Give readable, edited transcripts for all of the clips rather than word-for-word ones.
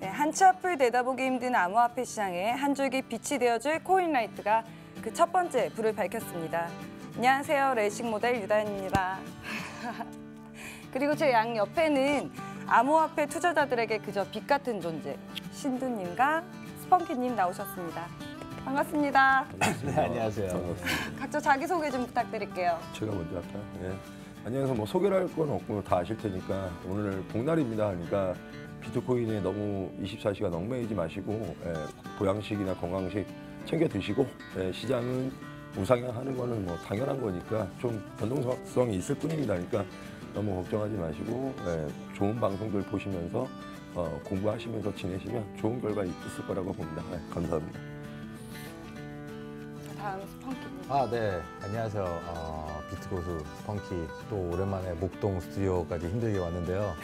네, 한치 앞을 내다보기 힘든 암호화폐 시장에 한 줄기 빛이 되어줄 코인라이트가 그 첫 번째 불을 밝혔습니다. 안녕하세요, 레이싱 모델 유다현입니다. 그리고 제 양 옆에는 암호화폐 투자자들에게 그저 빛 같은 존재, 신두님과 스펑키님 나오셨습니다. 반갑습니다. 네, 안녕하세요. 반갑습니다. 각자 자기소개 좀 부탁드릴게요. 제가 먼저 할까요? 예. 안녕하세요. 뭐 소개를 할 건 없고 다 아실 테니까 오늘 복날입니다 하니까 비트코인에 너무 24시간 얽매이지 마시고 보양식이나 건강식 챙겨 드시고 시장은 우상향하는 거는 뭐 당연한 거니까 좀 변동성이 있을 뿐입니다. 그러니까 너무 걱정하지 마시고 좋은 방송들 보시면서 공부하시면서 지내시면 좋은 결과 있을 거라고 봅니다. 감사합니다. 다음 스펑키님. 네. 안녕하세요. 비트고수 스펑키. 또 오랜만에 목동 스튜디오까지 힘들게 왔는데요.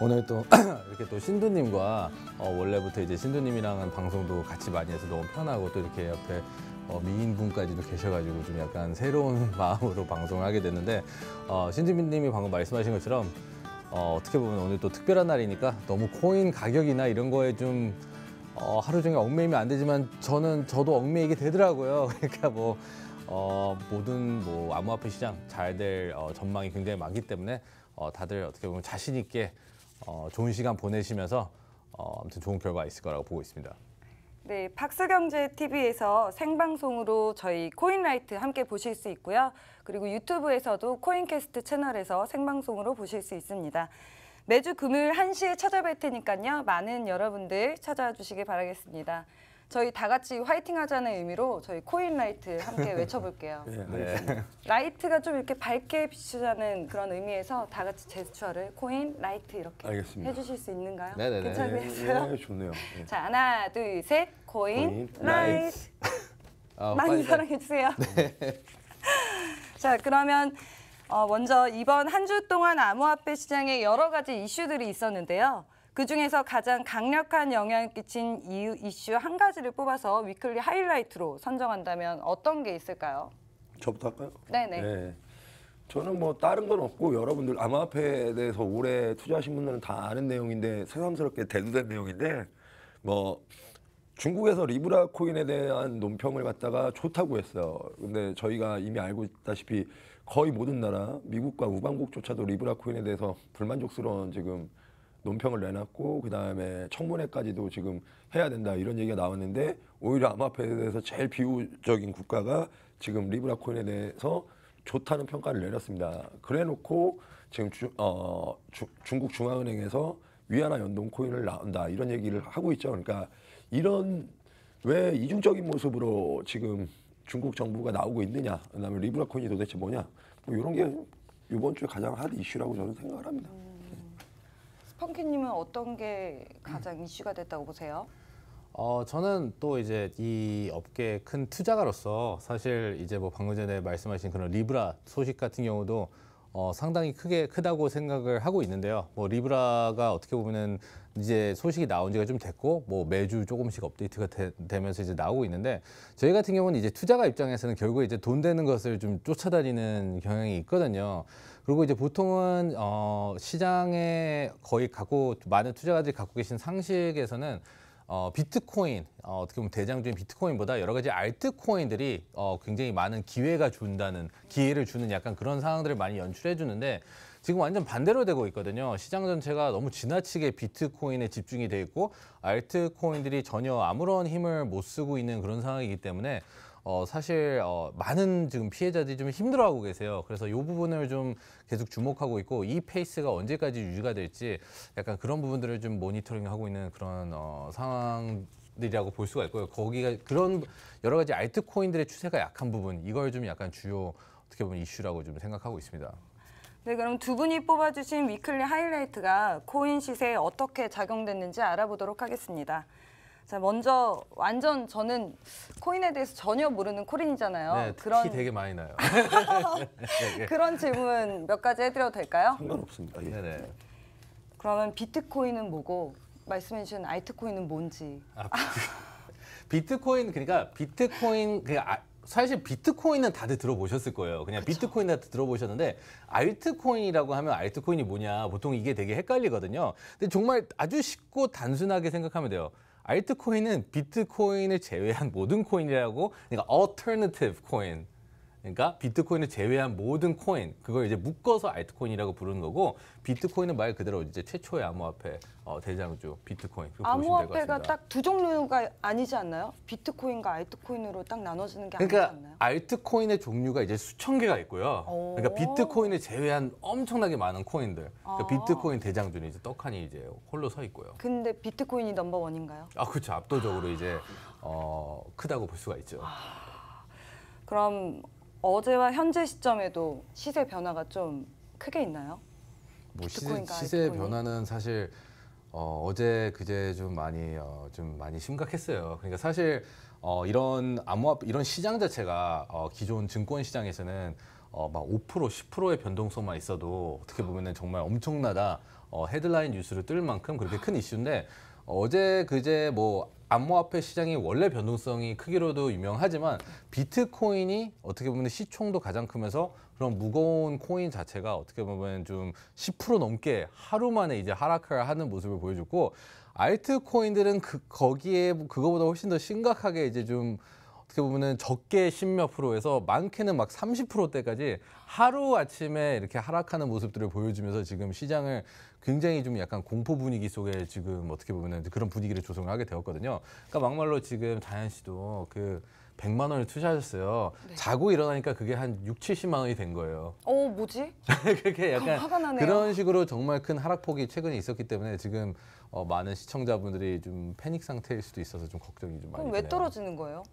오늘 또 이렇게 또 신두님과 원래부터 이제 신두님이랑은 방송도 같이 많이 해서 너무 편하고 또 이렇게 옆에 미인분까지도 계셔가지고 좀 약간 새로운 마음으로 방송을 하게 됐는데 신두님이 방금 말씀하신 것처럼 어떻게 보면 오늘 또 특별한 날이니까 너무 코인 가격이나 이런 거에 좀 하루 종일 얽매이면 안 되지만 저도 얽매이게 되더라고요. 그러니까 모든 암호화폐 시장 잘 될 전망이 굉장히 많기 때문에 다들 어떻게 보면 자신 있게 좋은 시간 보내시면서 아무튼 좋은 결과 있을 거라고 보고 있습니다. 네, 박스경제TV에서 생방송으로 저희 코인라이트 함께 보실 수 있고요. 그리고 유튜브에서도 코인캐스트 채널에서 생방송으로 보실 수 있습니다. 매주 금요일 1시에 찾아뵐 테니까요. 많은 여러분들 찾아와 주시길 바라겠습니다. 저희 다 같이 화이팅 하자는 의미로 저희 코인라이트 함께 외쳐볼게요. 네. 라이트가 좀 이렇게 밝게 비추자는 그런 의미에서 다 같이 제스처를 코인라이트 이렇게 알겠습니다. 해주실 수 있는가요? 네네네. 괜찮으세요? 네, 좋네요. 네. 자, 하나, 둘, 셋, 코인라이트. 코인라이트. 많이 사랑해주세요. 자, 그러면 먼저 이번 한 주 동안 암호화폐 시장에 여러 가지 이슈들이 있었는데요. 그중에서 가장 강력한 영향을 끼친 이슈 한 가지를 뽑아서 위클리 하이라이트로 선정한다면 어떤 게 있을까요? 저부터 할까요? 네네. 네. 저는 뭐 다른 건 없고 여러분들 암호화폐에 대해서 오래 투자하신 분들은 다 아는 내용인데 새삼스럽게 대두된 내용인데 중국에서 리브라 코인에 대한 논평을 갖다가 좋다고 했어요. 근데 저희가 이미 알고 있다시피 거의 모든 나라, 미국과 우방국조차도 리브라 코인에 대해서 불만족스러운 지금 논평을 내놨고 그다음에 청문회까지도 지금 해야 된다 이런 얘기가 나왔는데 오히려 암호화폐에 대해서 제일 비우적인 국가가 지금 리브라 코인에 대해서 좋다는 평가를 내렸습니다. 그래놓고 지금 중국 중앙은행에서 위안화 연동 코인을 나온다 이런 얘기를 하고 있죠. 그러니까 이런 왜 이중적인 모습으로 지금 중국 정부가 나오고 있느냐, 그다음에 리브라 코인이 도대체 뭐냐, 뭐 이런 게 이번 주에 가장 핫 이슈라고 저는 생각을 합니다. 스펑키님은 어떤 게 가장 이슈가 됐다고 보세요? 저는 또 이제 이 업계의 큰 투자가로서 사실 이제 방금 전에 말씀하신 그런 리브라 소식 같은 경우도 상당히 크다고 생각을 하고 있는데요. 리브라가 어떻게 보면은 이제 소식이 나온 지가 좀 됐고 매주 조금씩 업데이트가 되면서 이제 나오고 있는데 저희 같은 경우는 이제 투자가 입장에서는 결국 이제 돈 되는 것을 좀 쫓아다니는 경향이 있거든요. 그리고 이제 보통은 시장에 거의 많은 투자가들이 갖고 계신 상식에서는 비트코인, 어떻게 보면 대장주인 비트코인보다 여러 가지 알트코인들이 굉장히 많은 기회를 주는 약간 그런 상황들을 많이 연출해 주는데 지금 완전 반대로 되고 있거든요. 시장 전체가 너무 지나치게 비트코인에 집중이 돼 있고 알트코인들이 전혀 아무런 힘을 못 쓰고 있는 그런 상황이기 때문에 사실 많은 지금 피해자들이 좀 힘들어하고 계세요. 그래서 이 부분을 좀 계속 주목하고 있고 이 페이스가 언제까지 유지가 될지 약간 그런 부분들을 좀 모니터링하고 있는 그런 상황들이라고 볼 수가 있고요. 거기가 그런 여러 가지 알트코인들의 추세가 약한 부분 이걸 좀 약간 주요 어떻게 보면 이슈라고 좀 생각하고 있습니다. 네, 그럼 두 분이 뽑아주신 위클리 하이라이트가 코인 시세에 어떻게 작용됐는지 알아보도록 하겠습니다. 자, 먼저 저는 코인에 대해서 전혀 모르는 코린이잖아요. 네, 티 되게 많이 나요. 그런 질문 몇 가지 해드려도 될까요? 상관없습니다. 예. 네네. 그러면 비트코인은 뭐고 말씀해 주신 알트코인은 뭔지. 비트코인 그러니까 비트코인 사실 비트코인은 다들 들어보셨을 거예요. 그냥 비트코인 다들 들어보셨는데 알트코인이라고 하면 알트코인이 뭐냐 보통 이게 되게 헷갈리거든요. 근데 정말 아주 쉽고 단순하게 생각하면 돼요. 알트코인은 비트코인을 제외한 모든 코인이라고, 그러니까 alternative coin. 그러니까 비트코인을 제외한 모든 코인, 그걸 이제 묶어서 알트코인이라고 부르는 거고, 비트코인은 말 그대로 이제 최초의 암호화폐 대장주 비트코인. 그렇게 보시면 될것 암호화폐가 같습니다. 딱 두 종류가 아니지 않나요? 비트코인과 알트코인으로 딱 나눠지는 게 그러니까 아니지 않나요? 알트코인의 종류가 이제 수천 개가 있고요. 오. 그러니까 비트코인을 제외한 엄청나게 많은 코인들. 그러니까 아. 비트코인 대장주는 이제 떡하니 이제 홀로 서 있고요. 근데 비트코인이 넘버원인가요? 아, 그렇죠. 압도적으로 이제 크다고 볼 수가 있죠. 그럼 어제와 현재 시점에도 시세 변화가 좀 크게 있나요? 뭐 비트코인과 시세 알트코인이? 변화는 사실 어제 그제 좀 많이 심각했어요. 그러니까 사실 이런 암호화폐 이런 시장 자체가 기존 증권 시장에서는 막 5%, 10%의 변동성만 있어도 어떻게 보면은 정말 엄청나다 헤드라인 뉴스를 뜰 만큼 그렇게 큰 이슈인데, 어제 그제 뭐 암호화폐 시장이 원래 변동성이 크기로도 유명하지만 비트코인이 어떻게 보면 시총도 가장 크면서 그런 무거운 코인 자체가 어떻게 보면 좀 10% 넘게 하루 만에 이제 하락을 하는 모습을 보여줬고, 알트코인들은 거기에 그거보다 훨씬 더 심각하게 이제 좀 어떻게 보면은 적게 10몇 프로에서 많게는 막 30%대까지 하루 아침에 이렇게 하락하는 모습들을 보여주면서 지금 시장을 굉장히 좀 약간 공포 분위기 속에 지금 어떻게 보면은 그런 분위기를 조성을 하게 되었거든요. 그러니까 막말로 지금 다현 씨도 그 100만 원을 투자하셨어요. 네. 자고 일어나니까 그게 한 6, 70만 원이 된 거예요. 뭐지? 그렇게 약간 화가 나네요. 그런 식으로 정말 큰 하락폭이 최근에 있었기 때문에 지금 많은 시청자분들이 좀 패닉 상태일 수도 있어서 좀 걱정이 좀 많이 그럼 되네요. 왜 떨어지는 거예요?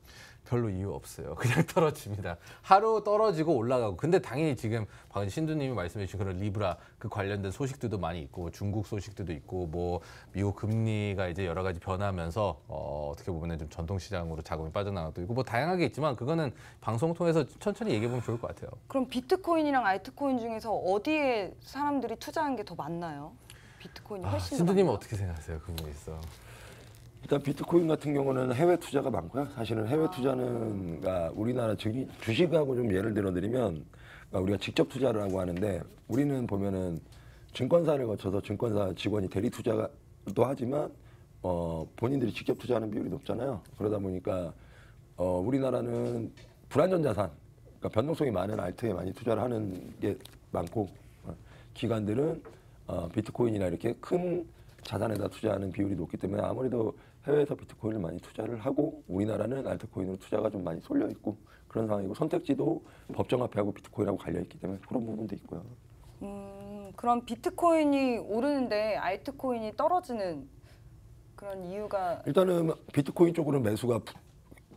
별로 이유 없어요. 그냥 떨어집니다. 하루 떨어지고 올라가고. 근데 당연히 지금 방금 신두님이 말씀해 주신 그런 리브라 그 관련된 소식들도 많이 있고, 중국 소식들도 있고, 뭐 미국 금리가 이제 여러 가지 변하면서 어떻게 보면 좀 전통시장으로 자금이 빠져나가도 있고, 뭐 다양하게 있지만 그거는 방송 통해서 천천히 얘기해 보면 좋을 것 같아요. 그럼 비트코인이랑 알트코인 중에서 어디에 사람들이 투자한 게 더 많나요? 비트코인이 훨씬 더 신두님은 많나요? 어떻게 생각하세요? 그 부분에 있어. 일단 비트코인 같은 경우는 해외 투자가 많고요. 사실은 해외 투자는 그러니까 우리나라 주식하고 좀 예를 들어드리면, 그러니까 우리가 직접 투자를 하고 하는데, 우리는 보면은 증권사를 거쳐서 증권사 직원이 대리 투자도 하지만 본인들이 직접 투자하는 비율이 높잖아요. 그러다 보니까 우리나라는 불안전 자산, 그러니까 변동성이 많은 알트에 많이 투자를 하는 게 많고, 기관들은 비트코인이나 이렇게 큰 자산에다 투자하는 비율이 높기 때문에 아무래도 해외에서 비트코인을 많이 투자를 하고, 우리나라는 알트코인으로 투자가 좀 많이 쏠려 있고 그런 상황이고, 선택지도 법정화폐하고 비트코인하고 갈려 있기 때문에 그런 부분도 있고요. 그럼 비트코인이 오르는데 알트코인이 떨어지는 그런 이유가 일단은 비트코인 쪽으로는 매수가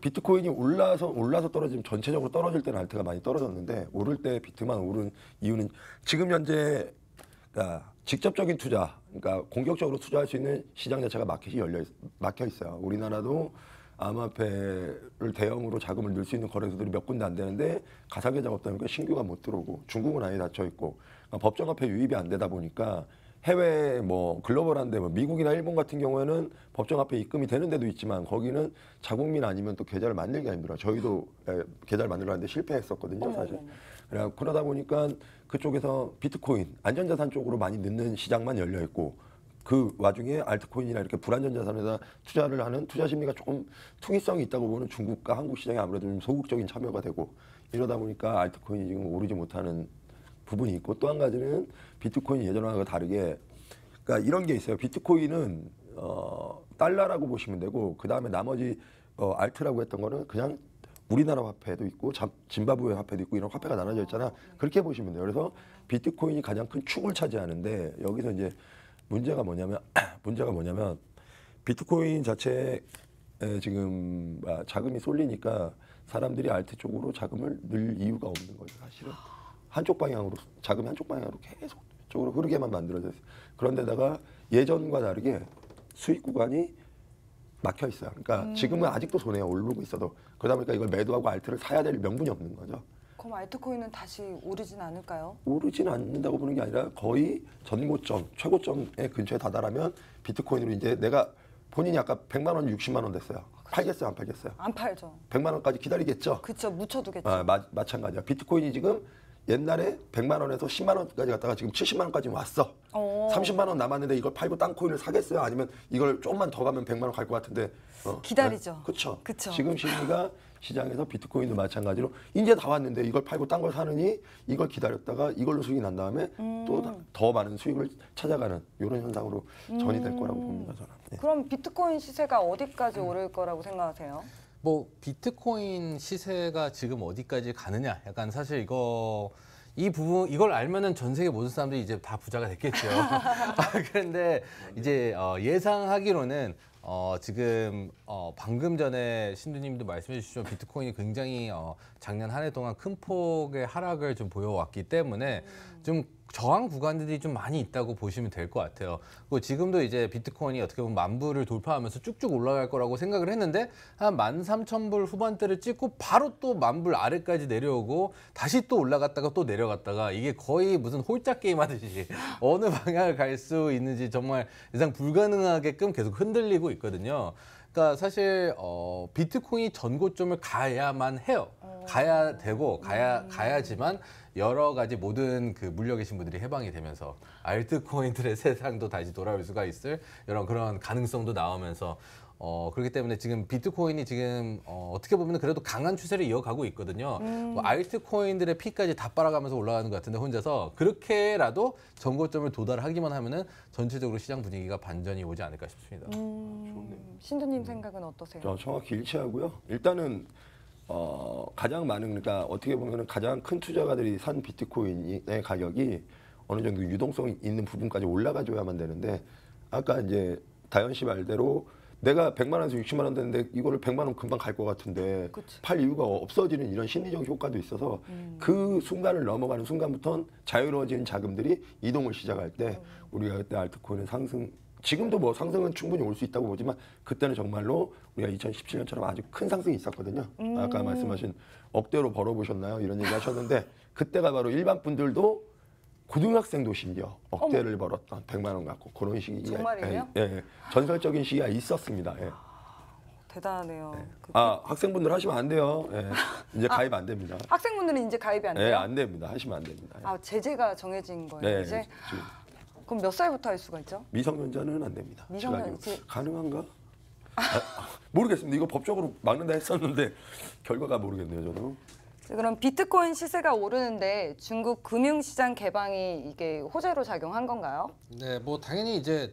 비트코인이 올라서 떨어지면 전체적으로 떨어질 때는 알트가 많이 떨어졌는데, 오를 때 비트만 오른 이유는 지금 현재 그러니까 직접적인 투자, 그러니까 공격적으로 투자할 수 있는 시장 자체가 마켓이 막혀 있어요. 우리나라도 암호화폐를 대형으로 자금을 넣을 수 있는 거래소들이 몇 군데 안 되는데 가상계좌가 없다 보니까 신규가 못 들어오고, 중국은 아예 닫혀 있고, 그러니까 법정화폐 유입이 안 되다 보니까 해외 뭐 글로벌한데 뭐 미국이나 일본 같은 경우에는 법정화폐 입금이 되는 데도 있지만 거기는 자국민 아니면 또 계좌를 만들기가 힘들어요. 저희도 계좌를 만들어 왔는데 실패했었거든요, 사실. 그러다 보니까 그쪽에서 비트코인, 안전자산 쪽으로 많이 넣는 시장만 열려 있고, 그 와중에 알트코인이나 이렇게 불안전 자산에다 투자를 하는 투자 심리가 조금 투기성이 있다고 보는 중국과 한국 시장에 아무래도 좀 소극적인 참여가 되고, 이러다 보니까 알트코인이 지금 오르지 못하는 부분이 있고, 또 한 가지는 비트코인이 예전하고 다르게, 그러니까 이런 게 있어요. 비트코인은 달러라고 보시면 되고, 그 다음에 나머지 알트라고 했던 거는 그냥 우리나라 화폐도 있고 짐바브웨 화폐도 있고 이런 화폐가 나눠져 있잖아. 그렇게 보시면 돼요. 그래서 비트코인이 가장 큰 축을 차지하는데, 여기서 이제 문제가 뭐냐면 비트코인 자체에 지금 자금이 쏠리니까 사람들이 알트 쪽으로 자금을 넣을 이유가 없는 거죠, 사실은. 자금이 한쪽 방향으로 계속 쪽으로 흐르게만 만들어져 있어요. 그런데다가 예전과 다르게 수익 구간이 막혀 있어요. 그러니까 지금은 아직도 손해가 오르고 있어도, 그러다 보니까 이걸 매도하고 알트를 사야 될 명분이 없는 거죠. 그럼 알트코인은 다시 오르진 않을까요? 오르지는 않는다고 보는 게 아니라 거의 전고점, 최고점에 근처에 다다라면 비트코인으로 이제 내가 본인이 아까 100만 원, 60만 원 됐어요. 팔겠어요, 안 팔겠어요? 안 팔죠. 100만 원까지 기다리겠죠? 그쵸, 묻혀두겠죠. 마찬가지야. 비트코인이 지금 옛날에 100만 원에서 10만 원까지 갔다가 지금 70만 원까지 왔어. 30만 원 남았는데 이걸 팔고 땅 코인을 사겠어요? 아니면 이걸 조금만 더 가면 100만 원 갈 것 같은데 기다리죠. 그렇죠. 그쵸. 지금 심리가 시장에서 비트코인도 마찬가지로 이제 다 왔는데 이걸 팔고 딴 걸 사느니 이걸 기다렸다가 이걸로 수익이 난 다음에 또 더 많은 수익을 찾아가는 이런 현상으로 전이될 거라고 봅니다, 저는. 예. 그럼 비트코인 시세가 어디까지 오를 거라고 생각하세요? 뭐 비트코인 시세가 지금 어디까지 가느냐? 약간 사실 이 부분 이걸 알면은 전 세계 모든 사람들이 이제 다 부자가 됐겠죠. 그런데 이제 예상하기로는 지금 방금 전에 신두님도 말씀해 주시죠. 비트코인이 굉장히 작년 한 해 동안 큰 폭의 하락을 좀 보여왔기 때문에 좀 저항 구간들이 좀 많이 있다고 보시면 될 것 같아요. 그리고 지금도 이제 비트코인이 어떻게 보면 10,000불을 돌파하면서 쭉쭉 올라갈 거라고 생각을 했는데 한 13,000불 후반대를 찍고 바로 또 10,000불 아래까지 내려오고 다시 또 올라갔다가 또 내려갔다가 이게 거의 무슨 홀짝 게임 하듯이 어느 방향을 갈 수 있는지 정말 예상 불가능하게끔 계속 흔들리고 있거든요. 그러니까 사실 비트코인이 전고점을 가야만 해요. 가야 되고 가야지만 여러 가지 모든 그 물려 계신 분들이 해방이 되면서 알트코인들의 세상도 다시 돌아올 수가 있을 이런 그런 가능성도 나오면서 그렇기 때문에 지금 비트코인이 지금 어떻게 보면 그래도 강한 추세를 이어가고 있거든요. 뭐 알트코인들의 피까지 다 빨아가면서 올라가는 것 같은데 혼자서 그렇게라도 전고점을 도달하기만 하면은 전체적으로 시장 분위기가 반전이 오지 않을까 싶습니다. 신두님 생각은 어떠세요? 저 정확히 일치하고요. 일단은 가장 많은 그러니까 어떻게 보면은 가장 큰 투자가들이 산 비트코인의 가격이 어느 정도 유동성이 있는 부분까지 올라가줘야만 되는데 아까 이제 다현 씨 말대로 내가 100만 원에서 60만 원 되는데 이거를 100만 원 금방 갈 것 같은데 그치. 팔 이유가 없어지는 이런 심리적 효과도 있어서 그 순간을 넘어가는 순간부터는 자유로워지는 자금들이 이동을 시작할 때 우리가 그때 알트코인의 상승 지금도 뭐 상승은 충분히 올 수 있다고 보지만 그때는 정말로 우리가 2017년처럼 아주 큰 상승이 있었거든요. 아까 말씀하신 억대로 벌어보셨나요? 이런 얘기 하셨는데 그때가 바로 일반 분들도 고등학생도 심지어 억대를 벌었던 100만 원 갖고 그런 시기가 정말이에요? 예, 전설적인 시기가 있었습니다. 예. 대단하네요. 학생분들 하시면 안 돼요. 예. 이제 가입 안 됩니다. 학생분들은 이제 가입이 안 예, 돼요? 안 됩니다. 하시면 안 됩니다. 예. 제재가 정해진 거예요, 네, 이제? 지금 그럼 몇 살부터 할 수가 있죠? 미성년자는 안 됩니다. 미성년- 제가 가능한가? 모르겠습니다. 이거 법적으로 막는다 했었는데 결과가 모르겠네요, 저는. 그럼 비트코인 시세가 오르는데 중국 금융시장 개방이 이게 호재로 작용한 건가요? 네, 뭐 당연히 이제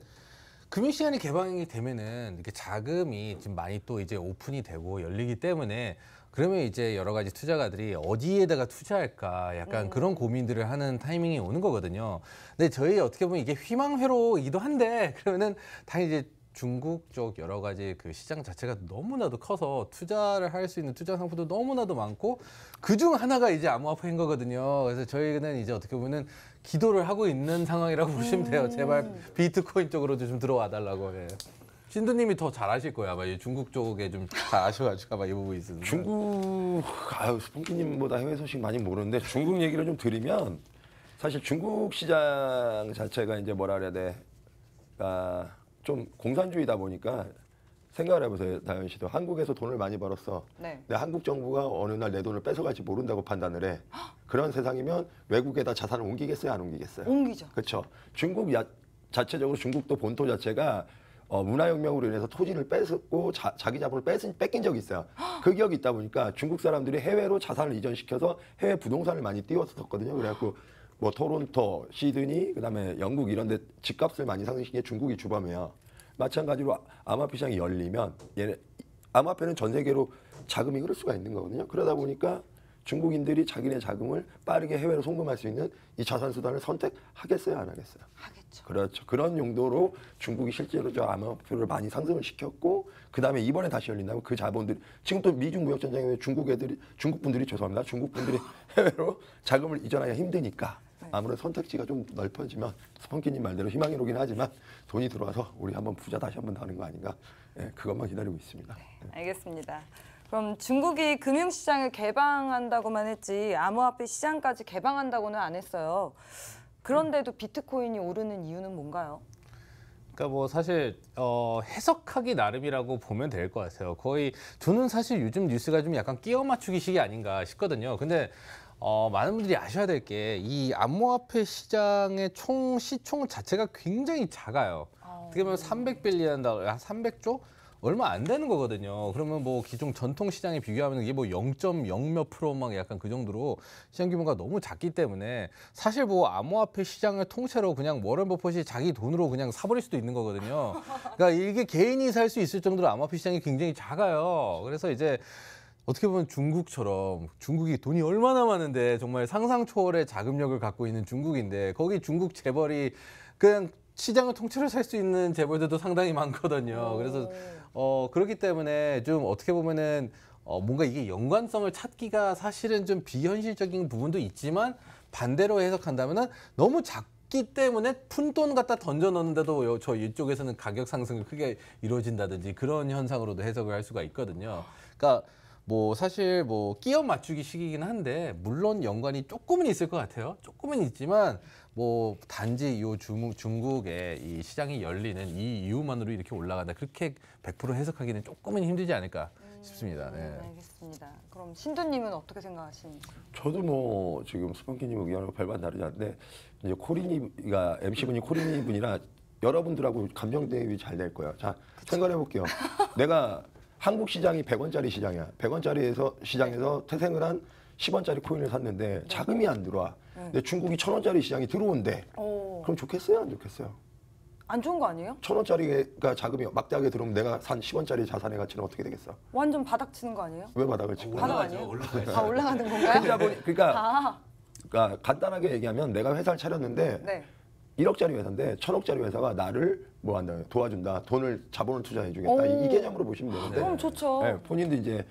금융시장이 개방이 되면은 이렇게 자금이 지금 많이 또 이제 오픈이 되고 열리기 때문에 그러면 이제 여러 가지 투자가들이 어디에다가 투자할까 약간 그런 고민들을 하는 타이밍이 오는 거거든요. 근데 저희 어떻게 보면 이게 희망회로이기도 한데 그러면은 당연히 이제 중국 쪽 여러 가지 그 시장 자체가 너무나도 커서 투자를 할 수 있는 투자 상품도 너무나도 많고 그중 하나가 이제 암호화폐인 거거든요. 그래서 저희는 이제 어떻게 보면은 기도를 하고 있는 상황이라고 보시면 돼요. 제발 비트코인 쪽으로도 좀 들어와 달라고. 예. 신두님이 더 잘 아실 거예요. 아마 이 중국 쪽에 좀 잘 아셔가지고 아마 이 부분이 있습니다. 중국, 스폰키님보다 해외 소식 많이 모르는데 중국 얘기를 좀 드리면 사실 중국 시장 자체가 이제 뭐라 그래야 돼, 좀 공산주의다 보니까 생각을 해보세요, 다현 씨도. 한국에서 돈을 많이 벌었어. 네. 근데 한국 정부가 어느 날 내 돈을 뺏어갈지 모른다고 판단을 해. 그런 세상이면 외국에다 자산을 옮기겠어요, 안 옮기겠어요? 옮기죠. 그렇죠. 자체적으로 중국도 본토 자체가 문화혁명으로 인해서 토지를 뺏었고 자기 자본을 뺏긴 적이 있어요. 그 기억이 있다 보니까 중국 사람들이 해외로 자산을 이전시켜서 해외 부동산을 많이 띄웠었거든요. 그래갖고 뭐 토론토, 시드니, 그다음에 영국 이런 데 집값을 많이 상승시킨 게 중국이 주범이에요. 마찬가지로 암호화폐 시장이 열리면 암호화폐는 전 세계로 자금이 흐를 수가 있는 거거든요. 그러다 보니까 중국인들이 자기네 자금을 빠르게 해외로 송금할 수 있는 이 자산 수단을 선택하겠어요, 안 하겠어요? 하겠죠. 그렇죠. 그런 용도로 중국이 실제로 저 암호화폐를 많이 상승을 시켰고, 그 다음에 이번에 다시 열린다면 그 자본들이 지금 또 미중 무역 전쟁에 중국 분들이 죄송합니다. 중국 분들이 해외로 자금을 이전하기가 힘드니까 아무래도 선택지가 좀 넓어지면 스펀키님 말대로 희망이로긴 하지만 돈이 들어와서 우리 한번 부자 다시 한번 나는 거 아닌가? 예, 그것만 기다리고 있습니다. 알겠습니다. 그럼 중국이 금융시장을 개방한다고만 했지 암호화폐 시장까지 개방한다고는 안 했어요. 그런데도 비트코인이 오르는 이유는 뭔가요? 그러니까 뭐 사실 해석하기 나름이라고 보면 될 것 같아요. 거의 저는 사실 요즘 뉴스가 좀 약간 끼워 맞추기식이 아닌가 싶거든요. 근데 많은 분들이 아셔야 될 게 이 암호화폐 시장의 총 시총 자체가 굉장히 작아요. 어떻게 보면 300빌리언 달러, 300조? 얼마 안 되는 거거든요. 그러면 뭐 기존 전통 시장에 비교하면 이게 뭐 0.0 몇 프로 막 약간 그 정도로 시장 규모가 너무 작기 때문에 사실 뭐 암호화폐 시장을 통째로 그냥 워런 버핏이 자기 돈으로 그냥 사버릴 수도 있는 거거든요. 그러니까 이게 개인이 살 수 있을 정도로 암호화폐 시장이 굉장히 작아요. 그래서 이제 어떻게 보면 중국처럼 중국이 돈이 얼마나 많은데 정말 상상 초월의 자금력을 갖고 있는 중국인데 거기 중국 재벌이 그냥 시장을 통째로 살 수 있는 재벌들도 상당히 많거든요. 그래서 그렇기 때문에 좀 어떻게 보면은 뭔가 이게 연관성을 찾기가 사실은 좀 비현실적인 부분도 있지만 반대로 해석한다면은 너무 작기 때문에 푼돈 갖다 던져 넣는데도 저 이쪽에서는 가격 상승이 크게 이루어진다든지 그런 현상으로도 해석을 할 수가 있거든요. 그러니까 뭐 사실 뭐 끼워 맞추기 식이긴 한데 물론 연관이 조금은 있을 것 같아요. 조금은 있지만 뭐 단지 요 중국의 이 시장이 열리는 이 이유만으로 이렇게 올라간다. 그렇게 100% 해석하기는 조금은 힘들지 않을까 싶습니다. 네. 알겠습니다. 그럼 신두님은 어떻게 생각하시는지? 저도 뭐 지금 스펀키님 의견하고 별반 다르지 않는데 이제 코리니가 MC분이 코리니 분이라 여러분들하고 감정 대입이 잘 될 거예요. 자, 생각해 볼게요. 내가 한국 시장이 100원짜리 시장이야. 100원짜리 시장에서 태생을 한 10원짜리 코인을 샀는데 자금이 안 들어와. 근데 중국이 1000원짜리 시장이 들어온대. 그럼 좋겠어요? 안 좋겠어요? 안 좋은 거 아니에요? 1000원짜리가 자금이 막대하게 들어오면 내가 산 10원짜리 자산의 가치는 어떻게 되겠어? 완전 바닥 치는 거 아니에요? 왜 바닥을 치고? 바닥 아니에요? 올라가는 건가요? 그러니까 간단하게 얘기하면 내가 회사를 차렸는데 네. 1억짜리 회사인데 1000억짜리 회사가 나를 뭐 한다 도와준다 돈을 자본을 투자해 주겠다 이 개념으로 보시면 되는데 그럼 좋죠. 네, 본인도 이제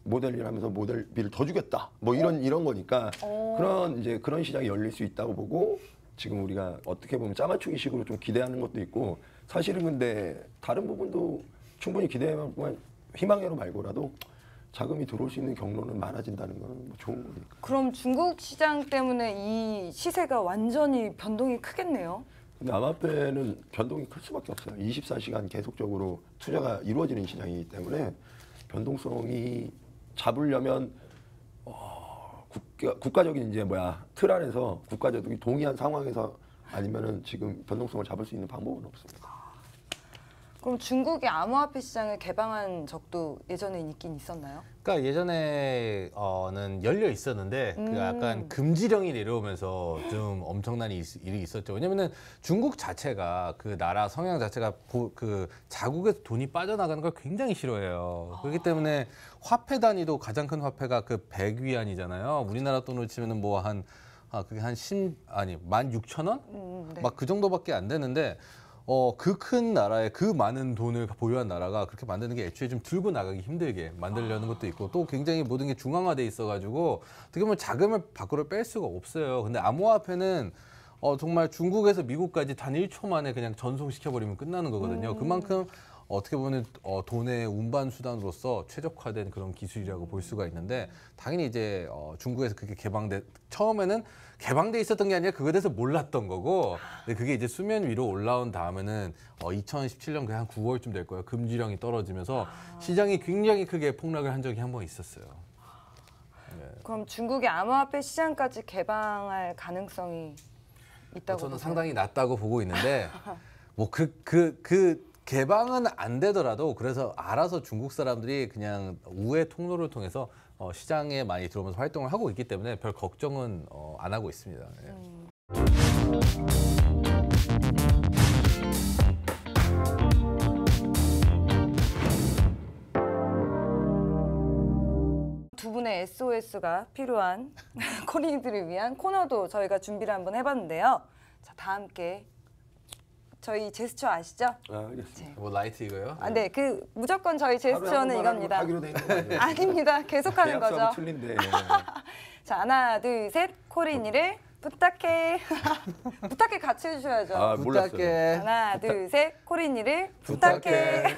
모델 일하면서 모델비를 더 주겠다 뭐 이런 거니까 그런 이제 그런 시장이 열릴 수 있다고 보고 지금 우리가 어떻게 보면 짜맞추기 식으로 좀 기대하는 것도 있고 사실은 근데 다른 부분도 충분히 기대하면 희망회로 말고라도 자금이 들어올 수 있는 경로는 많아진다는 건 뭐 좋은 거니까. 그럼 중국 시장 때문에 이 시세가 완전히 변동이 크겠네요. 근데 암호화폐는 변동이 클 수밖에 없어요. 24시간 계속적으로 투자가 이루어지는 시장이기 때문에 변동성이 잡으려면 국가적인 이제 틀 안에서 국가적인 동의한 상황에서 아니면은 지금 변동성을 잡을 수 있는 방법은 없습니다. 그럼 중국이 암호화폐 시장을 개방한 적도 예전에 있긴 있었나요? 그러니까 예전에는 열려 있었는데 그 약간 금지령이 내려오면서 좀 엄청난 일이 있었죠. 왜냐면은 중국 자체가 그 나라 성향 자체가 그 자국에서 돈이 빠져나가는 걸 굉장히 싫어해요. 그렇기 때문에 화폐 단위도 가장 큰 화폐가 그 100위안이잖아요. 우리나라 돈으로 치면은 뭐 그게 한 16,000원? 네. 막 그 정도밖에 안 되는데 그 큰 나라에 그 많은 돈을 보유한 나라가 그렇게 만드는 게 애초에 좀 들고 나가기 힘들게 만들려는 것도 있고 또 굉장히 모든 게 중앙화돼 있어가지고 어떻게 보면 자금을 밖으로 뺄 수가 없어요. 근데 암호화폐는 정말 중국에서 미국까지 단 1초 만에 그냥 전송시켜버리면 끝나는 거거든요. 그만큼 어떻게 보면 돈의 운반 수단으로서 최적화된 그런 기술이라고 볼 수가 있는데 당연히 이제 중국에서 그게 처음에는 개방돼 있었던 게 아니라 그거에 대해서 몰랐던 거고 근데 그게 이제 수면 위로 올라온 다음에는 2017년 한 9월쯤 될 거예요. 금지령이 떨어지면서 시장이 굉장히 크게 폭락을 한 적이 한 번 있었어요. 그럼 중국의 암호화폐 시장까지 개방할 가능성이 있다고 저는 보세요? 상당히 낮다고 보고 있는데 뭐 개방은 안 되더라도 그래서 알아서 중국 사람들이 그냥 우회 통로를 통해서 시장에 많이 들어오면서 활동을 하고 있기 때문에 별 걱정은 안 하고 있습니다. 예. 두 분의 SOS가 필요한 코리니들을 위한 코너도 저희가 준비를 한번 해봤는데요. 자, 다 함께 저희 제스처 아시죠? 알겠습니다. 뭐 라이트 이거요? 네, 무조건 저희 제스처는 이겁니다. 하기로 돼 있는 거 아니에요? 아닙니다. 계속하는 거죠. 계약서하고 틀린데. 자, 하나, 둘, 셋. 코리니를 부탁해. 부탁해 같이 해주셔야죠. 몰랐어요. 부탁해. 하나, 둘, 셋. 코리니를 부탁해.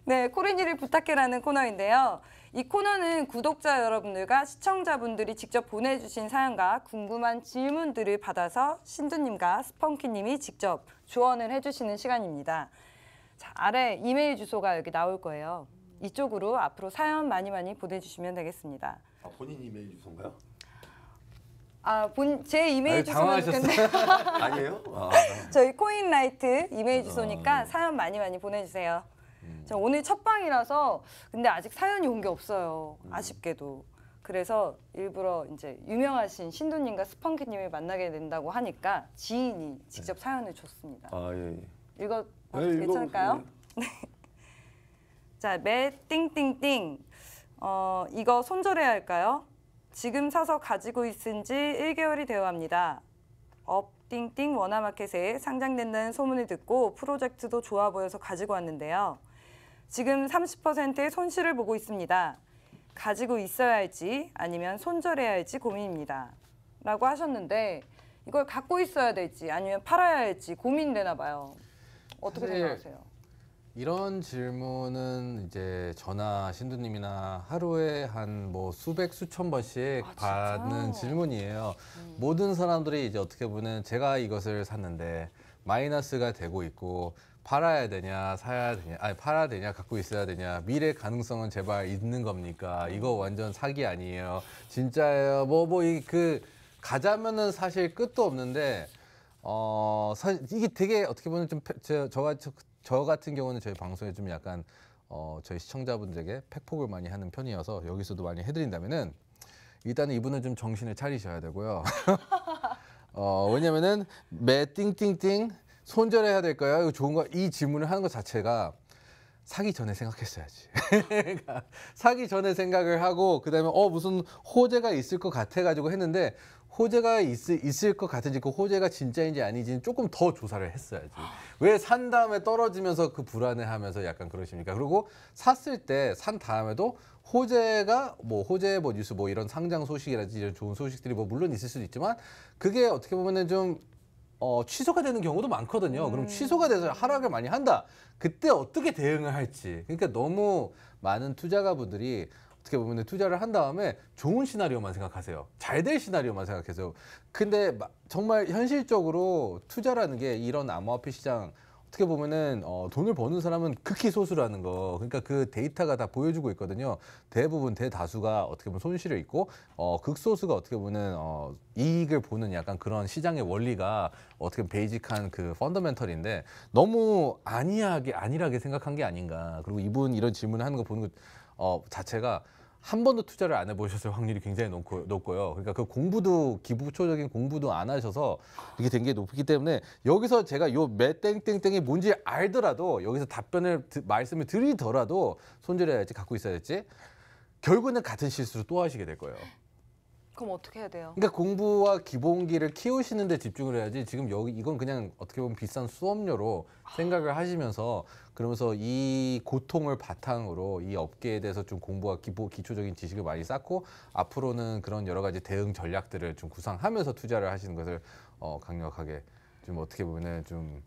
네, 코리니를 부탁해라는 코너인데요. 이 코너는 구독자 여러분들과 시청자분들이 직접 보내주신 사연과 궁금한 질문들을 받아서 신두님과 스펑키님이 직접 조언을 해주시는 시간입니다. 자, 아래 이메일 주소가 여기 나올 거예요. 이쪽으로 앞으로 사연 많이 보내주시면 되겠습니다. 아, 본인 이메일 주소인가요? 제 이메일 주소는 근데 아니에요? 아, 저희 코인라이트 이메일 주소니까 사연 많이 보내주세요. 저 오늘 첫 방이라서 근데 아직 사연이 온 게 없어요. 아쉽게도. 그래서 일부러 이제 유명하신 신두님과 스펑키님을 만나게 된다고 하니까 지인이 직접 사연을 줬습니다. 아, 예. 읽어 네, 괜찮을까요? 네. 자, 매 띵띵띵. 이거 손절해야 할까요? 지금 사서 가지고 있은 지 1개월이 되어 갑니다. 업 띵띵 워너마켓에 상장된다는 소문을 듣고 프로젝트도 좋아 보여서 가지고 왔는데요. 지금 30%의 손실을 보고 있습니다. 가지고 있어야 할지 아니면 손절해야 할지 고민입니다. 라고 하셨는데 이걸 갖고 있어야 될지 아니면 팔아야 할지 고민되나 봐요. 어떻게 사실 생각하세요? 이런 질문은 이제 저나 신두님이나 하루에 한 뭐 수백 수천 번씩 받는 질문이에요. 모든 사람들이 이제 어떻게 보면 제가 이것을 샀는데 마이너스가 되고 있고 팔아야 되냐 사야 되냐 아니 팔아야 되냐 갖고 있어야 되냐 미래 가능성은 제발 있는 겁니까? 이거 완전 사기 아니에요? 진짜예요? 그 가자면은 사실 끝도 없는데 사실 이게 되게 어떻게 보면 좀 저 같은 경우는 저희 방송에 좀 약간 저희 시청자분들에게 팩폭을 많이 하는 편이어서 여기서도 많이 해드린다면은 일단은 이분은 좀 정신을 차리셔야 되고요. 왜냐면은 매 띵띵띵 손절해야 될까요? 이거 좋은 거 이 질문을 하는 것 자체가 사기 전에 생각했어야지. 그러니까 사기 전에 생각을 하고 그다음에 무슨 호재가 있을 것 같아 가지고 했는데 호재가 있을 것 같은지 그 호재가 진짜인지 아닌지는 조금 더 조사를 했어야지. 왜 산 다음에 떨어지면서 그 불안해하면서 약간 그러십니까? 그리고 샀을 때 산 다음에도 호재가 호재 뉴스 이런 상장 소식이라든지 이런 좋은 소식들이 물론 있을 수도 있지만 그게 어떻게 보면은 좀 취소가 되는 경우도 많거든요. 그럼 취소가 돼서 하락을 많이 한다. 그때 어떻게 대응을 할지. 그러니까 너무 많은 투자가분들이 어떻게 보면 투자를 한 다음에 좋은 시나리오만 생각하세요. 잘 될 시나리오만 생각하세요. 근데 정말 현실적으로 투자라는 게 이런 암호화폐 시장 어떻게 보면은 돈을 버는 사람은 극히 소수라는 거. 그러니까 그 데이터가 다 보여주고 있거든요. 대부분 대다수가 어떻게 보면 손실을 입고 극소수가 어떻게 보면 이익을 보는 약간 그런 시장의 원리가 어떻게 보면 베이직한 그 펀더멘털인데 너무 안일하게 생각한 게 아닌가. 그리고 이분 이런 질문을 하는 거 보는 것 자체가 한 번도 투자를 안 해보셨을 확률이 굉장히 높고요. 그러니까 그 공부도 기초적인 공부도 안 하셔서 이렇게 된 게 높기 때문에 여기서 제가 요 매 땡땡땡이 뭔지 알더라도 여기서 말씀을 드리더라도 손절해야 할지 갖고 있어야 할지 결국은 같은 실수를 또 하시게 될 거예요. 그럼 어떻게 해야 돼요? 그러니까 공부와 기본기를 키우시는 데 집중을 해야지 지금 이건 그냥 어떻게 보면 비싼 수업료로 생각을 하시면서 그러면서 이 고통을 바탕으로 이 업계에 대해서 좀 공부와 기초적인 지식을 많이 쌓고 앞으로는 그런 여러 가지 대응 전략들을 좀 구상하면서 투자를 하시는 것을 강력하게 좀 어떻게 보면은 좀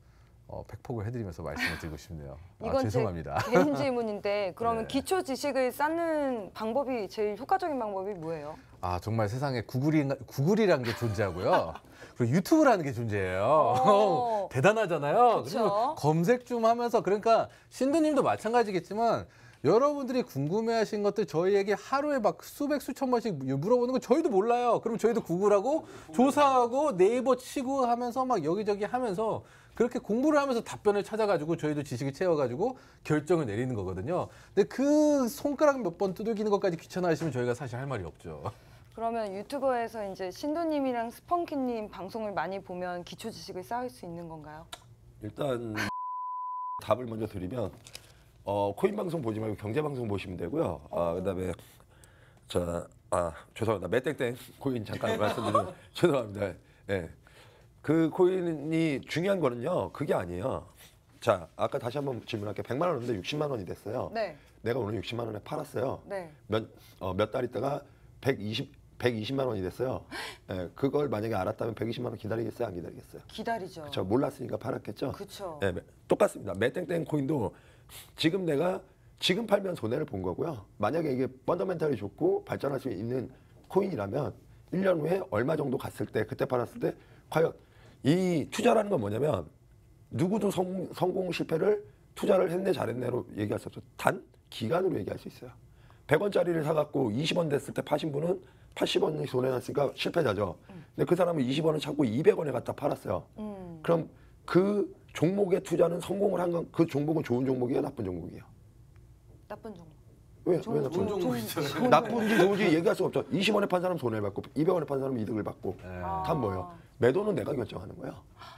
팩폭을 해드리면서 말씀을 드리고 싶네요. 이건 죄송합니다. 제 개인 질문인데 그러면 네. 기초 지식을 쌓는 방법이 제일 효과적인 방법이 뭐예요? 정말 세상에 구글이라는 게 존재하고요. 그리고 유튜브라는 게 존재해요. 대단하잖아요. 그쵸? 그리고 검색 좀 하면서 그러니까 신두님도 마찬가지겠지만 여러분들이 궁금해하신 것들 저희에게 하루에 막 수백 수천 번씩 물어보는 거 저희도 몰라요. 그럼 저희도 구글하고 조사하고 네이버 치고 하면서 막 여기저기 하면서 그렇게 공부를 하면서 답변을 찾아가지고 저희도 지식을 채워가지고 결정을 내리는 거거든요. 근데 그 손가락 몇 번 두들기는 것까지 귀찮아하시면 저희가 사실 할 말이 없죠. 그러면 유튜버에서 이제 신두님이랑 스펑키님 방송을 많이 보면 기초 지식을 쌓을 수 있는 건가요? 일단 답을 먼저 드리면 코인 방송 보지 말고 경제 방송 보시면 되고요. 그다음에 죄송합니다. 매땡땡 코인 잠깐 말씀드리면 죄송합니다. 예. 그 코인이 중요한 거는요. 그게 아니에요. 자, 아까 다시 한번 질문할게요. 100만 원인데 60만 원이 됐어요. 네. 내가 오늘 60만 원에 팔았어요. 네. 몇 달 있다가 120만 원이 됐어요. 예, 그걸 만약에 알았다면 120만 원 기다리겠어요? 안 기다리겠어요? 기다리죠. 저 몰랐으니까 팔았겠죠? 그쵸. 네, 똑같습니다. 매땡땡 코인도 지금 내가 지금 팔면 손해를 본 거고요. 만약에 이게 펀더멘탈이 좋고 발전할 수 있는 코인이라면 1년 후에 얼마 정도 갔을 때 그때 팔았을 때 과연 이 투자라는 건 뭐냐면 누구도 성공 실패를 투자를 했네 잘했네로 얘기할 수 없어. 단 기간으로 얘기할 수 있어요. 100원짜리를 사갖고 20원 됐을 때 파신 분은 80원이 손해 났으니까 실패자죠. 근데 그 사람은 20원을 찾고 200원에 갖다 팔았어요. 그럼 그 종목의 투자는 성공을 한 건 그 종목은 좋은 종목이에요, 나쁜 종목이에요? 나쁜 종목. 왜 나쁜 좋은 종목? 종목이잖아요. 나쁜지 좋은지 얘기할 수 없죠. 20원에 판 사람 손해를 받고 200원에 판 사람 이득을 받고 다 뭐예요? 매도는 내가 결정하는 거예요.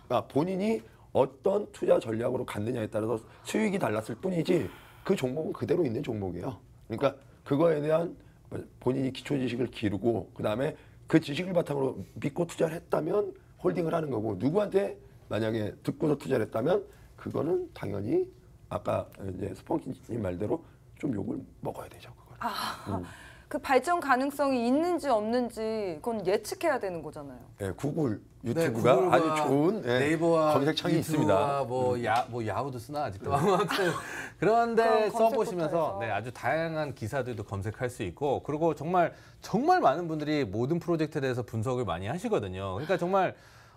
그러니까 본인이 어떤 투자 전략으로 갔느냐에 따라서 수익이 달랐을 뿐이지 그 종목은 그대로 있는 종목이에요. 그러니까 그거에 대한 본인이 기초 지식을 기르고 그다음에 그 지식을 바탕으로 믿고 투자를 했다면 홀딩을 하는 거고 누구한테 만약에 듣고서 투자를 했다면 그거는 당연히 아까 이제 스펀키님 말대로 좀 욕을 먹어야 되죠. 그거는. 그 발전 가능성이 있는지 없는지 그건 예측해야 되는 거잖아요. 네, 구글, 네, 유튜브가 구글과 아주 좋은 네이버와 검색창이 유튜브와 있습니다. 뭐 야후도 쓰나 아직도 아무튼 그런데 그런 써보시면서 검색부터 네, 아주 다양한 기사들도 검색할 수 있고 그리고 정말 많은 분들이 모든 프로젝트에 대해서 분석을 많이 하시거든요. 그러니까 정말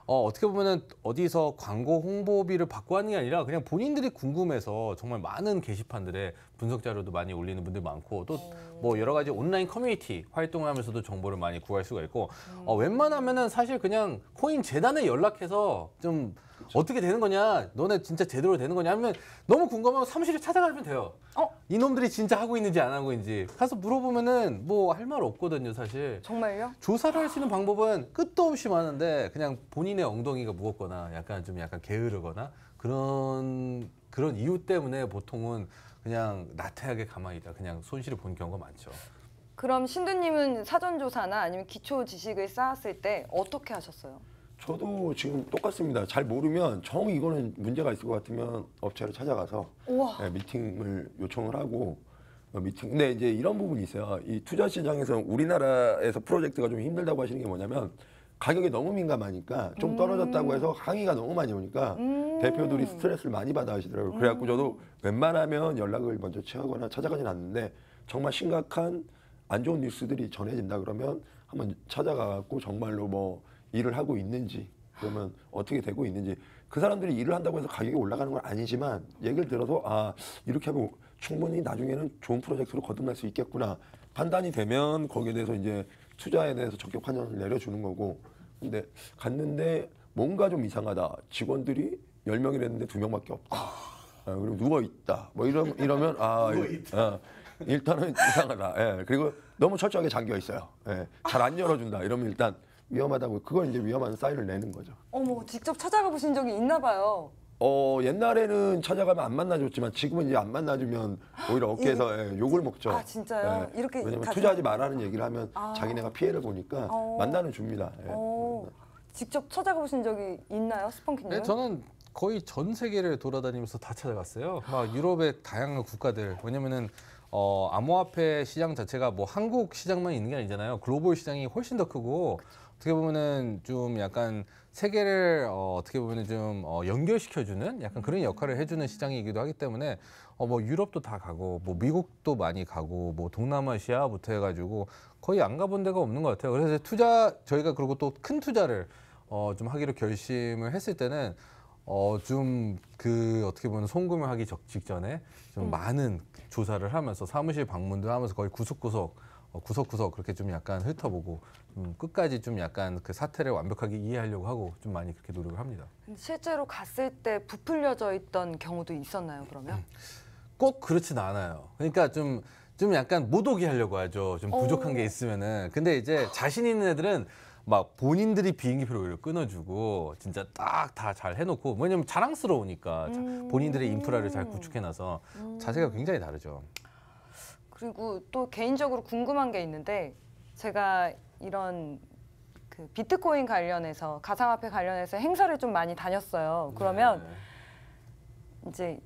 어떻게 보면은 어디서 광고 홍보비를 받고 하는 게 아니라 그냥 본인들이 궁금해서 정말 많은 게시판들에 분석 자료도 많이 올리는 분들 많고 또 뭐 여러 가지 온라인 커뮤니티 활동을 하면서도 정보를 많이 구할 수가 있고 웬만하면은 사실 그냥 코인 재단에 연락해서 좀 어떻게 되는 거냐, 너네 진짜 제대로 되는 거냐 하면 너무 궁금하면 사무실에 찾아가면 돼요. 이놈들이 진짜 하고 있는지 안 하고 있는지 가서 물어보면은 뭐 할 말 없거든요, 사실. 정말요? 조사를 할 수 있는 방법은 끝도 없이 많은데 그냥 본인의 엉덩이가 무겁거나 약간 게으르거나 그런 이유 때문에 보통은 그냥 나태하게 가만히 있다 그냥 손실을 본 경우가 많죠. 그럼 신두님은 사전 조사나 아니면 기초 지식을 쌓았을 때 어떻게 하셨어요? 저도 지금 똑같습니다. 잘 모르면 정 이거는 문제가 있을 것 같으면 업체를 찾아가서 우와. 네, 미팅을 요청을 하고 근데 이제 이런 부분이 있어요. 이 투자 시장에서 우리나라에서 프로젝트가 좀 힘들다고 하시는 게 뭐냐면 가격이 너무 민감하니까 좀 떨어졌다고 해서 항의가 너무 많이 오니까 대표들이 스트레스를 많이 받아 하시더라고요. 그래갖고 저도 웬만하면 연락을 먼저 취하거나 찾아가진 않는데 정말 심각한 안 좋은 뉴스들이 전해진다 그러면 한번 찾아가갖고 정말로 뭐 일을 하고 있는지 그러면 어떻게 되고 있는지 그 사람들이 일을 한다고 해서 가격이 올라가는 건 아니지만 얘기를 들어서 아 이렇게 하면 충분히 나중에는 좋은 프로젝트로 거듭날 수 있겠구나 판단이 되면 거기에 대해서 이제 투자에 대해서 적격 판단을 내려주는 거고 근데 갔는데 뭔가 좀 이상하다 직원들이 10명이랬는데 2명밖에 없다 그리고 누워있다 뭐 이러면 일단은 이상하다 예, 그리고 너무 철저하게 잠겨 있어요 예, 잘 안 열어준다 이러면 일단 위험하다고 그걸 이제 위험한 사인을 내는 거죠. 어머, 직접 찾아가 보신 적이 있나 봐요. 옛날에는 찾아가면 안 만나줬지만 지금은 이제 안 만나주면 오히려 어깨에서 욕을 먹죠. 아, 진짜요? 이렇게 왜냐면 가서- 투자하지 말라는 얘기를 하면 자기네가 피해를 보니까 만나는 줍니다. 직접 찾아가 보신 적이 있나요, 스펀키님? 네, 저는 거의 전 세계를 돌아다니면서 다 찾아갔어요. 막 유럽의 다양한 국가들. 왜냐면은 암호화폐 시장 자체가 뭐 한국 시장만 있는 게 아니잖아요. 글로벌 시장이 훨씬 더 크고 어떻게 보면은 좀 약간 세계를 어떻게 보면은 좀 연결시켜주는 약간 그런 역할을 해주는 시장이기도 하기 때문에 뭐 유럽도 다 가고 뭐 미국도 많이 가고 뭐 동남아시아부터 해가지고 거의 안 가본 데가 없는 것 같아요. 그래서 저희가 그리고 또 큰 투자를 좀 하기로 결심을 했을 때는 좀 어떻게 보면 송금을 하기 직전에 좀 많은 조사를 하면서 사무실 방문도 하면서 거의 구석구석 그렇게 좀 약간 훑어보고 끝까지 좀 약간 그 사태를 완벽하게 이해하려고 하고 좀 많이 그렇게 노력을 합니다. 근데 실제로 갔을 때 부풀려져 있던 경우도 있었나요, 그러면? 꼭 그렇진 않아요. 그러니까 좀 약간 못 오게 하려고 하죠. 좀 부족한 게 있으면은. 근데 이제 자신 있는 애들은 막 본인들이 비행기표를 끊어주고 진짜 딱 다 잘 해놓고 왜냐면 자랑스러우니까 본인들의 인프라를 잘 구축해놔서 자세가 굉장히 다르죠. 그리고 또 개인적으로 궁금한 게 있는데 제가 이런 그 비트코인 관련해서 가상화폐 관련해서 행사를 좀 많이 다녔어요. 그러면 이제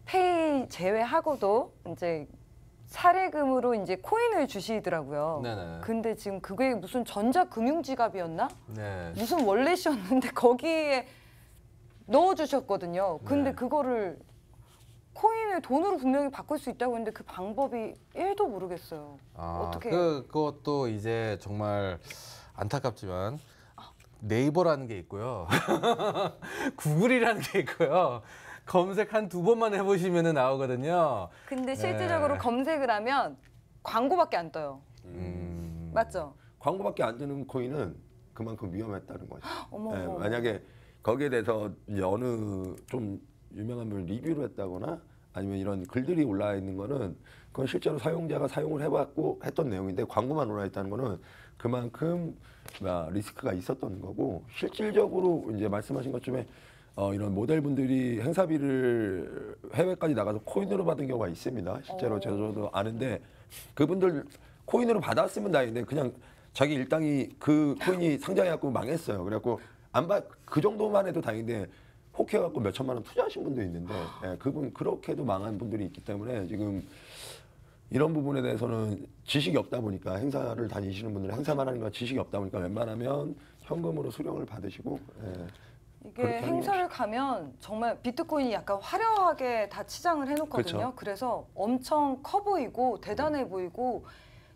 페이 제외하고도 이제 사례금으로 이제 코인을 주시더라고요. 네네. 근데 지금 그게 무슨 전자금융지갑이었나? 네. 무슨 월렛이었는데 거기에 넣어주셨거든요. 근데 네. 그거를 코인을 돈으로 분명히 바꿀 수 있다고 했는데 그 방법이 1도 모르겠어요. 어떻게? 그것도 이제 정말 안타깝지만 네이버라는 게 있고요. 구글이라는 게 있고요. 검색 한 2번만 해보시면 나오거든요. 근데 실질적으로 검색을 하면 광고밖에 안 떠요. 맞죠? 광고밖에 안 뜨는 코인은 그만큼 위험했다는 거죠. 어머, 예, 어머. 만약에 거기에 대해서 이제 어느 좀 유명한 분 리뷰를 했다거나 아니면 이런 글들이 올라와 있는 거는 그건 실제로 사용자가 사용을 해봤고 했던 내용인데 광고만 올라 있다는 거는 그만큼 리스크가 있었던 거고 실질적으로 이제 말씀하신 것쯤에 이런 모델분들이 행사비를 해외까지 나가서 코인으로 받은 경우가 있습니다. 실제로 저도 아는데 그분들 코인으로 받았으면 다행인데 그냥 자기 일당이 그 코인이 상장해갖고 망했어요. 그래갖고 그 정도만 해도 다행인데 혹해갖고 몇 천만 원 투자하신 분도 있는데 예, 그분 그렇게도 망한 분들이 있기 때문에 지금 이런 부분에 대해서는 지식이 없다 보니까 행사를 다니시는 분들은 행사만 하는 거 지식이 없다 보니까 웬만하면 현금으로 수령을 받으시고 예, 이게 그렇게 하는 행사를 가면 정말 비트코인이 약간 화려하게 다 치장을 해놓거든요. 그렇죠. 그래서 엄청 커 보이고 대단해 보이고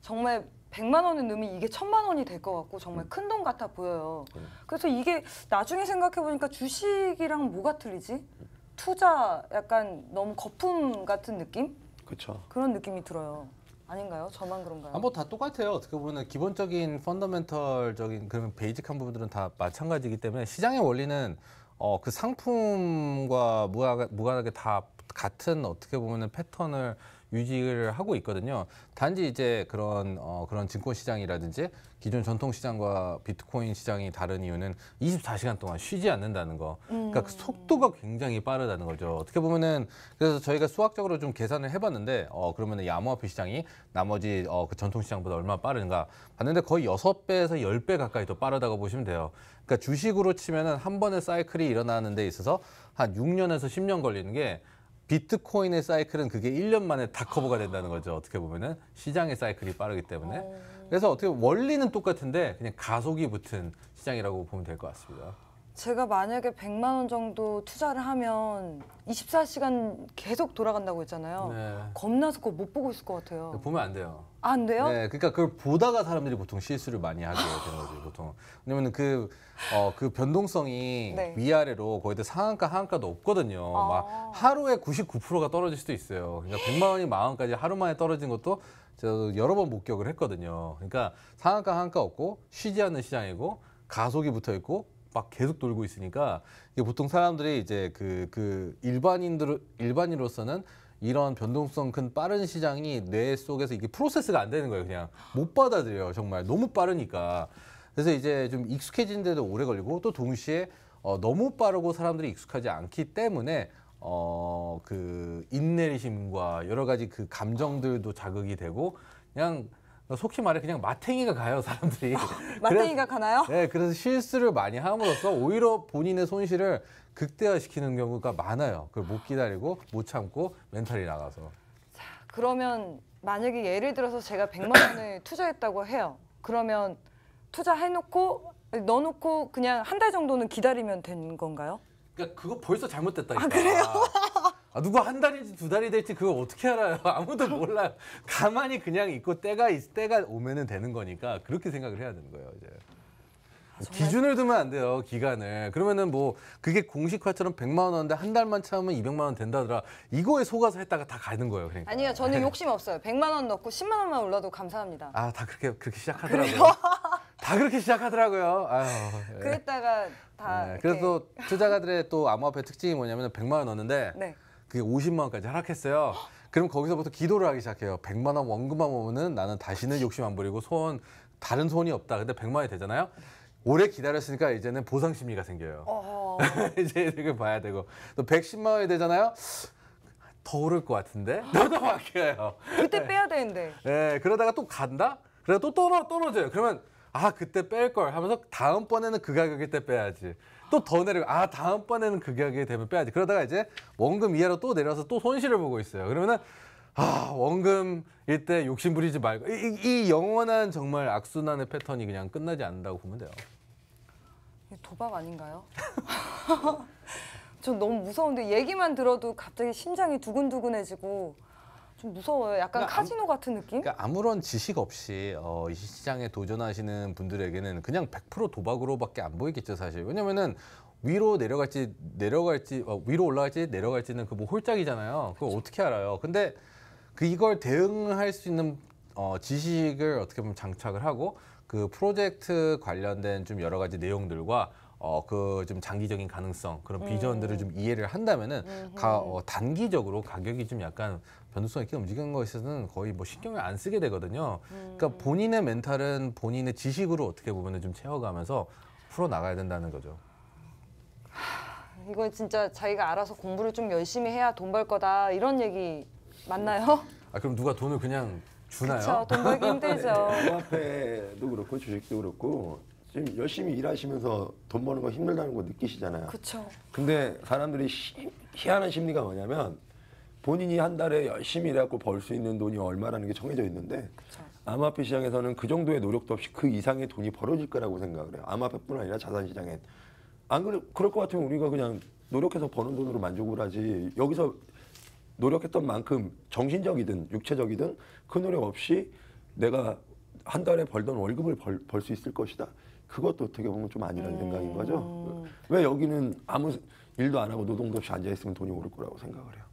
정말 100만 원을 넣으면 이게 1000만 원이 될 것 같고 정말 큰 돈 같아 보여요. 그래서 이게 나중에 생각해 보니까 주식이랑 뭐가 틀리지? 투자 약간 너무 거품 같은 느낌? 그렇죠. 그런 느낌이 들어요. 아닌가요? 저만 그런가요? 뭐 다 똑같아요. 어떻게 보면 기본적인 펀더멘털적인 그런 베이직한 부분들은 다 마찬가지이기 때문에 시장의 원리는 그 상품과 무관하게 다 같은 어떻게 보면은 패턴을 유지를 하고 있거든요. 단지 이제 그런 증권 시장이라든지 기존 전통 시장과 비트코인 시장이 다른 이유는 24시간 동안 쉬지 않는다는 거. 그러니까 그 속도가 굉장히 빠르다는 거죠. 어떻게 보면은 그래서 저희가 수학적으로 좀 계산을 해봤는데 그러면은 이 암호화폐 시장이 나머지 그 전통 시장보다 얼마나 빠른가 봤는데 거의 6배에서 10배 가까이 더 빠르다고 보시면 돼요. 그러니까 주식으로 치면은 한 번의 사이클이 일어나는 데 있어서 한 6년에서 10년 걸리는 게 비트코인의 사이클은 그게 1년 만에 다 커버가 된다는 거죠. 어떻게 보면은 시장의 사이클이 빠르기 때문에. 그래서 어떻게 원리는 똑같은데 그냥 가속이 붙은 시장이라고 보면 될 것 같습니다. 제가 만약에 100만 원 정도 투자를 하면 24시간 계속 돌아간다고 했잖아요. 네. 겁나서 그거 못 보고 있을 것 같아요. 보면 안 돼요. 아, 안 돼요? 네, 그러니까 그걸 보다가 사람들이 보통 실수를 많이 하게 되는 거죠, 보통. 왜냐면 그 변동성이 네. 위아래로 거의 다 상한가, 하한가도 없거든요. 막 하루에 99%가 떨어질 수도 있어요. 그러니까 100만 원이 10,000원까지 하루 만에 떨어진 것도 저도 여러 번 목격을 했거든요. 그러니까 상한가, 하한가 없고 쉬지 않는 시장이고 가속이 붙어 있고 막 계속 돌고 있으니까 이게 보통 사람들이 이제 그 일반인으로서는 이런 변동성 큰 빠른 시장이 뇌 속에서 이게 프로세스가 안 되는 거예요. 그냥 못 받아들여요. 정말 너무 빠르니까. 그래서 이제 좀 익숙해지는데도 오래 걸리고 또 동시에 너무 빠르고 사람들이 익숙하지 않기 때문에 그 인내심과 여러 가지 그 감정들도 자극이 되고 그냥 속히 말해 그냥 마탱이가 가요, 사람들이. 마탱이가 가나요? 네, 그래서 실수를 많이 함으로써 오히려 본인의 손실을 극대화시키는 경우가 많아요. 그걸 못 기다리고 못 참고 멘탈이 나가서. 그러면 만약에 예를 들어서 제가 100만 원을 투자했다고 해요. 그러면 투자해놓고 넣어놓고 그냥 한 달 정도는 기다리면 되는 건가요? 그러니까 그거 벌써 잘못됐다니까. 아, 그래요? 누가 한 달인지 2달이 될지 그걸 어떻게 알아요? 아무도 몰라요. 가만히 그냥 있고 때가 오면은 되는 거니까 그렇게 생각을 해야 되는 거예요, 이제. 기준을 두면 안 돼요, 기간을. 그러면은 뭐 그게 공식화처럼 100만 원인데 한 달만 참으면 200만 원 된다더라. 이거에 속아서 했다가 다 가는 거예요, 그러니까. 아니요, 저는 욕심 없어요. 100만 원 넣고 10만 원만 올라도 감사합니다. 아, 다 그렇게 시작하더라고요. 다 그렇게 시작하더라고요. 아유. 예. 그랬다가 다. 네, 그래서 또 투자가들의 또 암호화폐 특징이 뭐냐면 100만 원 넣었는데 네. 그게 50만 원까지 하락했어요. 그럼 거기서부터 기도를 하기 시작해요. 100만 원 원금만 오면은 나는 다시는 욕심 안 부리고 다른 소원이 없다. 근데 100만 원이 되잖아요. 오래 기다렸으니까 이제는 보상 심리가 생겨요. 이제 이렇게 봐야 되고 또 110만 원이 되잖아요. 더 오를 것 같은데 너도 바뀌어요. 그때 빼야 되는데. 네, 그러다가 또 간다. 그래 또 떨어져요. 그러면 아 그때 뺄 걸 하면서 다음번에는 그 가격일 때 빼야지. 또 더 내려. 아 다음번에는 그 가격이 되면 빼야지. 그러다가 이제 원금 이하로 또 내려서 또 손실을 보고 있어요. 그러면은 아 원금일 때 욕심 부리지 말고 이 영원한 정말 악순환의 패턴이 그냥 끝나지 않는다고 보면 돼요. 도박 아닌가요? 전 너무 무서운데 얘기만 들어도 갑자기 심장이 두근두근해지고 좀 무서워요. 약간 그러니까 카지노 같은 느낌? 그러니까 아무런 지식 없이 이 시장에 도전하시는 분들에게는 그냥 100% 도박으로밖에 안 보이겠죠, 사실. 왜냐면은 위로 내려갈지 위로 올라갈지 내려갈지는 그 뭐 홀짝이잖아요. 그걸 어떻게 알아요? 근데 이걸 대응할 수 있는 지식을 어떻게 보면 장착을 하고 그 프로젝트 관련된 좀 여러 가지 내용들과 그 좀 장기적인 가능성 그런 비전들을 좀 이해를 한다면은 단기적으로 가격이 좀 약간 변동성 있게 움직이는 것에 있어서는 거의 뭐 신경을 안 쓰게 되거든요. 그러니까 본인의 멘탈은 본인의 지식으로 어떻게 보면은 좀 채워가면서 풀어 나가야 된다는 거죠. 이건 진짜 자기가 알아서 공부를 좀 열심히 해야 돈 벌 거다 이런 얘기 맞나요? 아 그럼 누가 돈을 그냥 주나요? 그렇죠. 돈 벌기 힘들죠. 암호화폐도 그렇고 주식도 그렇고 지금 열심히 일하시면서 돈 버는 거 힘들다는 거 느끼시잖아요. 그렇죠. 근데 사람들이 희한한 심리가 뭐냐면 본인이 한 달에 열심히 일해갖고 벌 수 있는 돈이 얼마라는 게 정해져 있는데 암호화폐 시장에서는 그 정도의 노력도 없이 그 이상의 돈이 벌어질 거라고 생각을 해요. 암호화폐뿐 아니라 자산 시장엔. 안 그럴 것 같으면 우리가 그냥 노력해서 버는 돈으로 만족을 하지. 여기서 노력했던 만큼 정신적이든 육체적이든 그 노력 없이 내가 한 달에 벌던 월급을 벌 수 있을 것이다. 그것도 어떻게 보면 좀 아니라는 생각인 거죠. 왜 여기는 아무 일도 안 하고 노동도 없이 앉아있으면 돈이 오를 거라고 생각을 해요.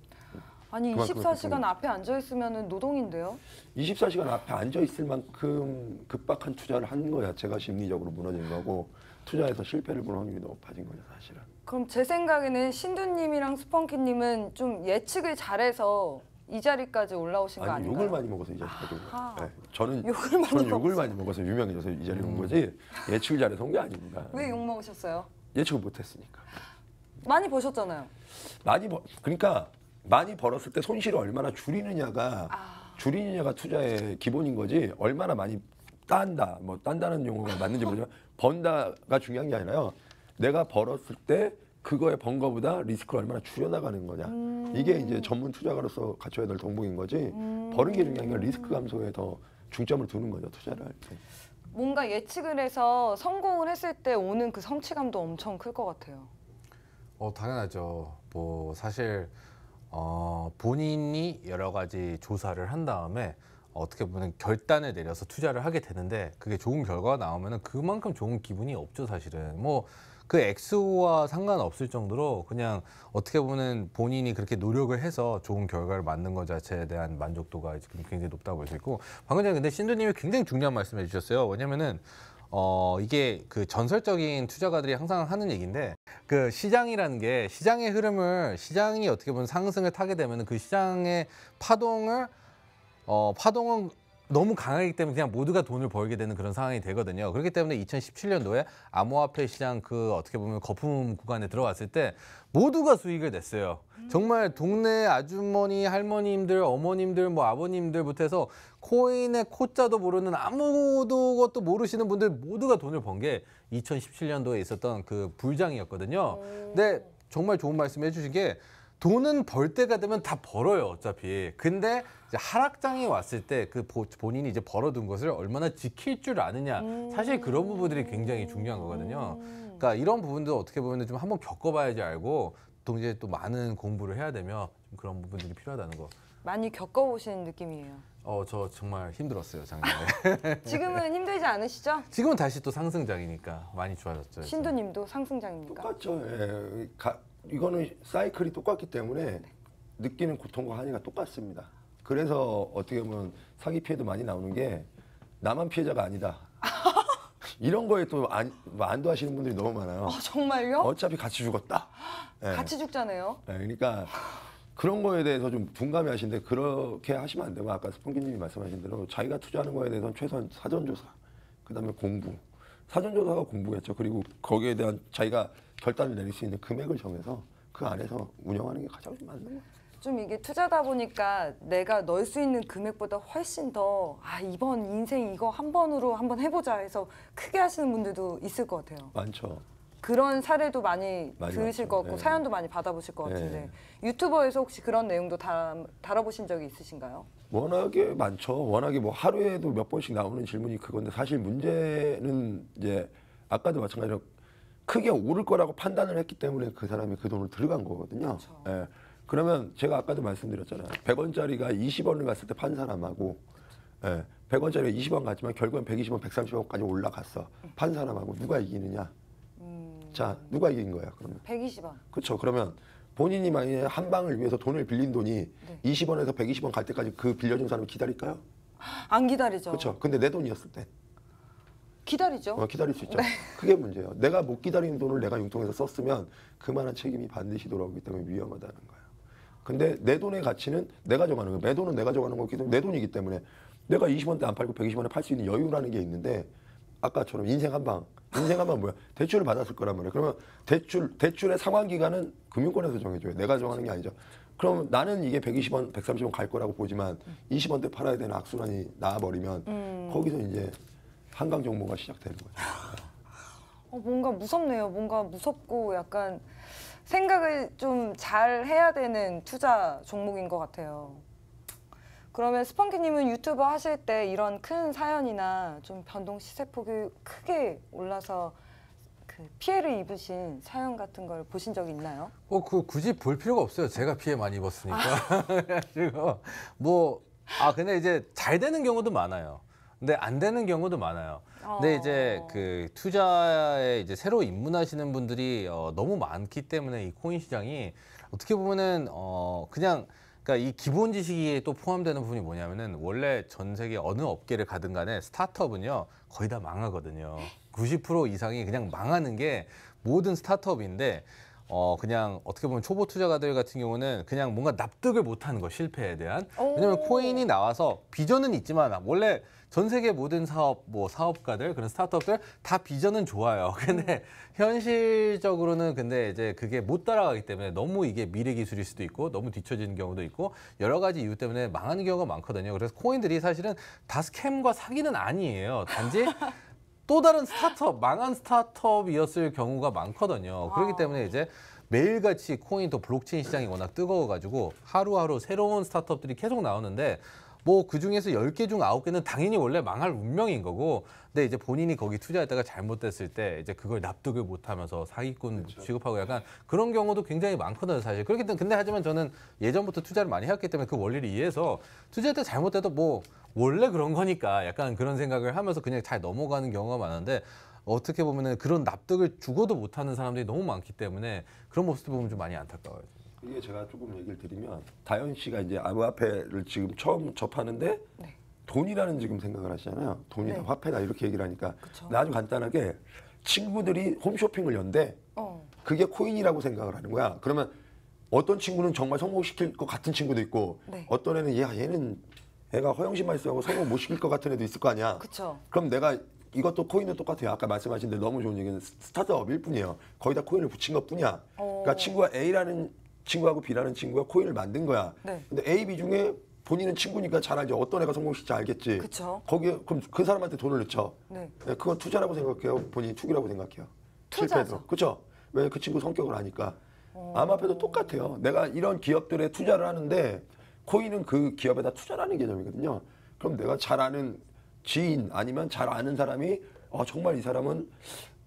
아니 그만큼 24시간 앞에 앉아 있으면 노동인데요. 24시간 앞에 앉아있을 만큼 급박한 투자를 한 거 자체가 심리적으로 무너진 거고 투자에서 실패를 볼 확률이 높아진 거죠, 사실은. 그럼 제 생각에는 신두님이랑 스펀키님은 좀 예측을 잘해서 이 자리까지 올라오신 거 아니 아닌가요? 욕을 많이 먹어서 이 자리까지 온 아하. 거예요. 네. 저는 욕을 욕을 많이 먹어서 유명해져서 이 자리에 온 거지 예측을 잘해서 온 게 아닙니다. 왜 욕 먹으셨어요? 예측을 못했으니까. 많이 버셨잖아요. 그러니까 많이 벌었을 때 손실을 얼마나 줄이느냐가 투자의 기본인 거지. 얼마나 많이 딴다는 용어가 맞는지 모르지만 번다가 중요한 게 아니라요. 내가 벌었을 때 그거에 번 거보다 리스크를 얼마나 줄여나가는 거냐. 이게 이제 전문 투자가로서 갖춰야 될 덕목인 거지. 버는 게 중요한 게 리스크 감소에 더 중점을 두는 거죠, 투자를 할 때. 뭔가 예측을 해서 성공을 했을 때 오는 그 성취감도 엄청 클 것 같아요. 당연하죠. 뭐 사실 본인이 여러 가지 조사를 한 다음에 어떻게 보면 결단을 내려서 투자를 하게 되는데 그게 좋은 결과가 나오면은 그만큼 좋은 기분이 없죠, 사실은. 뭐 그 액수와 상관없을 정도로 그냥 어떻게 보면 본인이 그렇게 노력을 해서 좋은 결과를 만든 것 자체에 대한 만족도가 지금 굉장히 높다고 볼 수 있고 방금 전에 근데 신두님이 굉장히 중요한 말씀해 주셨어요. 왜냐면은 이게 그 전설적인 투자가들이 항상 하는 얘기인데 그 시장이라는 게 시장의 흐름을 시장이 어떻게 보면 상승을 타게 되면 그 시장의 파동은 너무 강하기 때문에 그냥 모두가 돈을 벌게 되는 그런 상황이 되거든요. 그렇기 때문에 2017년도에 암호화폐 시장 그 어떻게 보면 거품 구간에 들어갔을 때 모두가 수익을 냈어요. 정말 동네 아주머니, 할머님들, 어머님들, 뭐 아버님들부터 해서 코인의 코자도 모르는 아무도 것도 모르시는 분들 모두가 돈을 번 게 2017년도에 있었던 그 불장이었거든요. 근데 정말 좋은 말씀 해주신 게 돈은 벌 때가 되면 다 벌어요, 어차피. 근데 이제 하락장이 왔을 때 그 본인이 이제 벌어둔 것을 얼마나 지킬 줄 아느냐. 사실 그런 부분들이 굉장히 중요한 거거든요. 그러니까 이런 부분도 어떻게 보면 좀 한번 겪어봐야지 알고 동시에 또 많은 공부를 해야 되며 좀 그런 부분들이 필요하다는 거. 많이 겪어보신 느낌이에요. 저 정말 힘들었어요, 작년에. 지금은 힘들지 않으시죠? 지금은 다시 또 상승장이니까 많이 좋아졌죠. 신두님도 상승장입니까? 똑같죠. 예. 이거는 사이클이 똑같기 때문에 느끼는 고통과 한이가 똑같습니다. 그래서 어떻게 보면 사기 피해도 많이 나오는 게 나만 피해자가 아니다. 이런 거에 또 안도하시는 분들이 너무 많아요. 정말요? 어차피 같이 죽었다. 예. 같이 죽잖아요. 예, 그러니까 그런 거에 대해서 좀 둔감해 하시는데 그렇게 하시면 안 되고 아까 스폰기님이 말씀하신 대로 자기가 투자하는 거에 대해서는 최소한 사전조사, 그다음에 공부. 사전조사가 공부겠죠. 그리고 거기에 대한 자기가 결단을 내릴 수 있는 금액을 정해서 그 안에서 운영하는 게 가장 맞는 거예요. 좀 이게 투자다 보니까 내가 넣을 수 있는 금액보다 훨씬 더 이번 인생 이거 한 번으로 한번 해보자 해서 크게 하시는 분들도 있을 것 같아요. 많죠. 그런 사례도 많이 들으실 많죠. 것 같고 네. 사연도 많이 받아보실 것 같은데 네. 유튜버에서 혹시 그런 내용도 다뤄보신 적이 있으신가요? 워낙에 많죠. 워낙에 뭐 하루에도 몇 번씩 나오는 질문이 그건데 사실 문제는 이제 아까도 마찬가지로 크게 오를 거라고 판단을 했기 때문에 그 사람이 그 돈을 들어간 거거든요. 그렇죠. 예. 그러면 제가 아까도 말씀드렸잖아요. 100원짜리가 20원을 갔을 때 판 사람하고 100원짜리가 20원 갔지만 결국엔 120원, 130원까지 올라갔어. 판 사람하고 누가 이기느냐? 자, 누가 이긴 거야, 그러면? 120원. 그렇죠. 그러면 본인이 만약에 한 방을 위해서 돈을 빌린 돈이 네. 20원에서 120원 갈 때까지 그 빌려준 사람이 기다릴까요? 안 기다리죠. 그렇죠. 근데 내 돈이었을 때 기다리죠. 기다릴 수 있죠. 그게 문제예요. 내가 못 기다리는 돈을 내가 융통해서 썼으면 그만한 책임이 반드시 돌아오기 때문에 위험하다는 거예요. 근데 내 돈의 가치는 내가 정하는 거예요. 내 돈은 내가 정하는 거기 때문에 내 돈이기 때문에 내가 20원대 안 팔고 120원에 팔 수 있는 여유라는 게 있는데 아까처럼 인생 한 방 뭐야? 대출을 받았을 거란 말이에요. 그러면 대출의 상환 기간은 금융권에서 정해줘요. 내가 정하는 게 아니죠. 그럼 나는 이게 120원, 130원 갈 거라고 보지만 20원대 팔아야 되는 악순환이 나와버리면 거기서 이제 한강 정모가 시작되는 거죠. 뭔가 무섭네요. 뭔가 무섭고 약간 생각을 좀 잘 해야 되는 투자 종목인 것 같아요. 그러면 스펀키님은 유튜버 하실 때 이런 큰 사연이나 좀 변동 시세폭이 크게 올라서 그 피해를 입으신 사연 같은 걸 보신 적이 있나요? 굳이 볼 필요가 없어요. 제가 피해 많이 입었으니까. 그래가지고 근데 이제 잘 되는 경우도 많아요. 근데 안 되는 경우도 많아요. 근데 이제 그 투자에 이제 새로 입문하시는 분들이 너무 많기 때문에 이 코인 시장이 어떻게 보면은 그러니까 이 기본 지식이 또 포함되는 부분이 뭐냐면은 원래 전 세계 어느 업계를 가든 간에 스타트업은요 거의 다 망하거든요. 90% 이상이 그냥 망하는 게 모든 스타트업인데 그냥 어떻게 보면 초보 투자가들 같은 경우는 그냥 뭔가 납득을 못하는 거 실패에 대한. 왜냐면 코인이 나와서 비전은 있지만 원래 전 세계 모든 사업가들 그런 스타트업들 다 비전은 좋아요. 근데 현실적으로는 근데 이제 그게 못 따라가기 때문에 너무 이게 미래 기술일 수도 있고 너무 뒤처지는 경우도 있고 여러 가지 이유 때문에 망하는 경우가 많거든요. 그래서 코인들이 사실은 다 스캠과 사기는 아니에요. 단지 또 다른 망한 스타트업이었을 경우가 많거든요. 그렇기 때문에 이제 매일같이 코인 또 블록체인 시장이 워낙 뜨거워가지고 하루하루 새로운 스타트업들이 계속 나오는데 그 중에서 10개 중 9개는 당연히 원래 망할 운명인 거고 근데 이제 본인이 거기 투자했다가 잘못됐을 때 이제 그걸 납득을 못하면서 사기꾼 취급하고 약간 그런 경우도 굉장히 많거든요, 사실. 그렇기 때문에 근데 하지만 저는 예전부터 투자를 많이 해왔기 때문에 그 원리를 이해해서 투자할 때 잘못돼도 원래 그런 거니까 약간 그런 생각을 하면서 그냥 잘 넘어가는 경우가 많은데 어떻게 보면은 그런 납득을 죽어도 못하는 사람들이 너무 많기 때문에 그런 모습들 보면 좀 많이 안타까워요. 이게 제가 조금 얘기를 드리면 다현 씨가 이제 암호화폐를 지금 처음 접하는데 네. 돈이라는 지금 생각을 하시잖아요. 돈이다, 네. 화폐다 이렇게 얘기를 하니까 그쵸. 나 아주 간단하게 친구들이 홈쇼핑을 연대 그게 코인이라고 생각을 하는 거야. 그러면 어떤 친구는 정말 성공시킬 것 같은 친구도 있고 네. 어떤 애는 애가 허영심만 있어하고 성공 못 시킬 것 같은 애도 있을 거 아니야. 그쵸. 그럼 내가 이것도 코인도 똑같아요. 아까 말씀하신 데 너무 좋은 얘기는 스타트업일 뿐이에요. 거의 다 코인을 붙인 것 뿐이야. 그러니까 친구가 A라는 친구하고 B라는 친구가 코인을 만든 거야. 네. 근데 A, B 중에 본인은 친구니까 잘 알죠. 어떤 애가 성공시킬지 알겠지. 그쵸. 거기에 그럼 그 사람한테 돈을 넣죠. 네. 네, 그건 투자라고 생각해요. 본인이 투기라고 생각해요. 투자죠. 실패해도. 그렇죠. 왜 그 친구 성격을 아니까. 암호화폐도 똑같아요. 내가 이런 기업들에 투자를 하는데 코인은 그 기업에다 투자라는 개념이거든요. 그럼 내가 잘 아는 지인 아니면 잘 아는 사람이 정말 이 사람은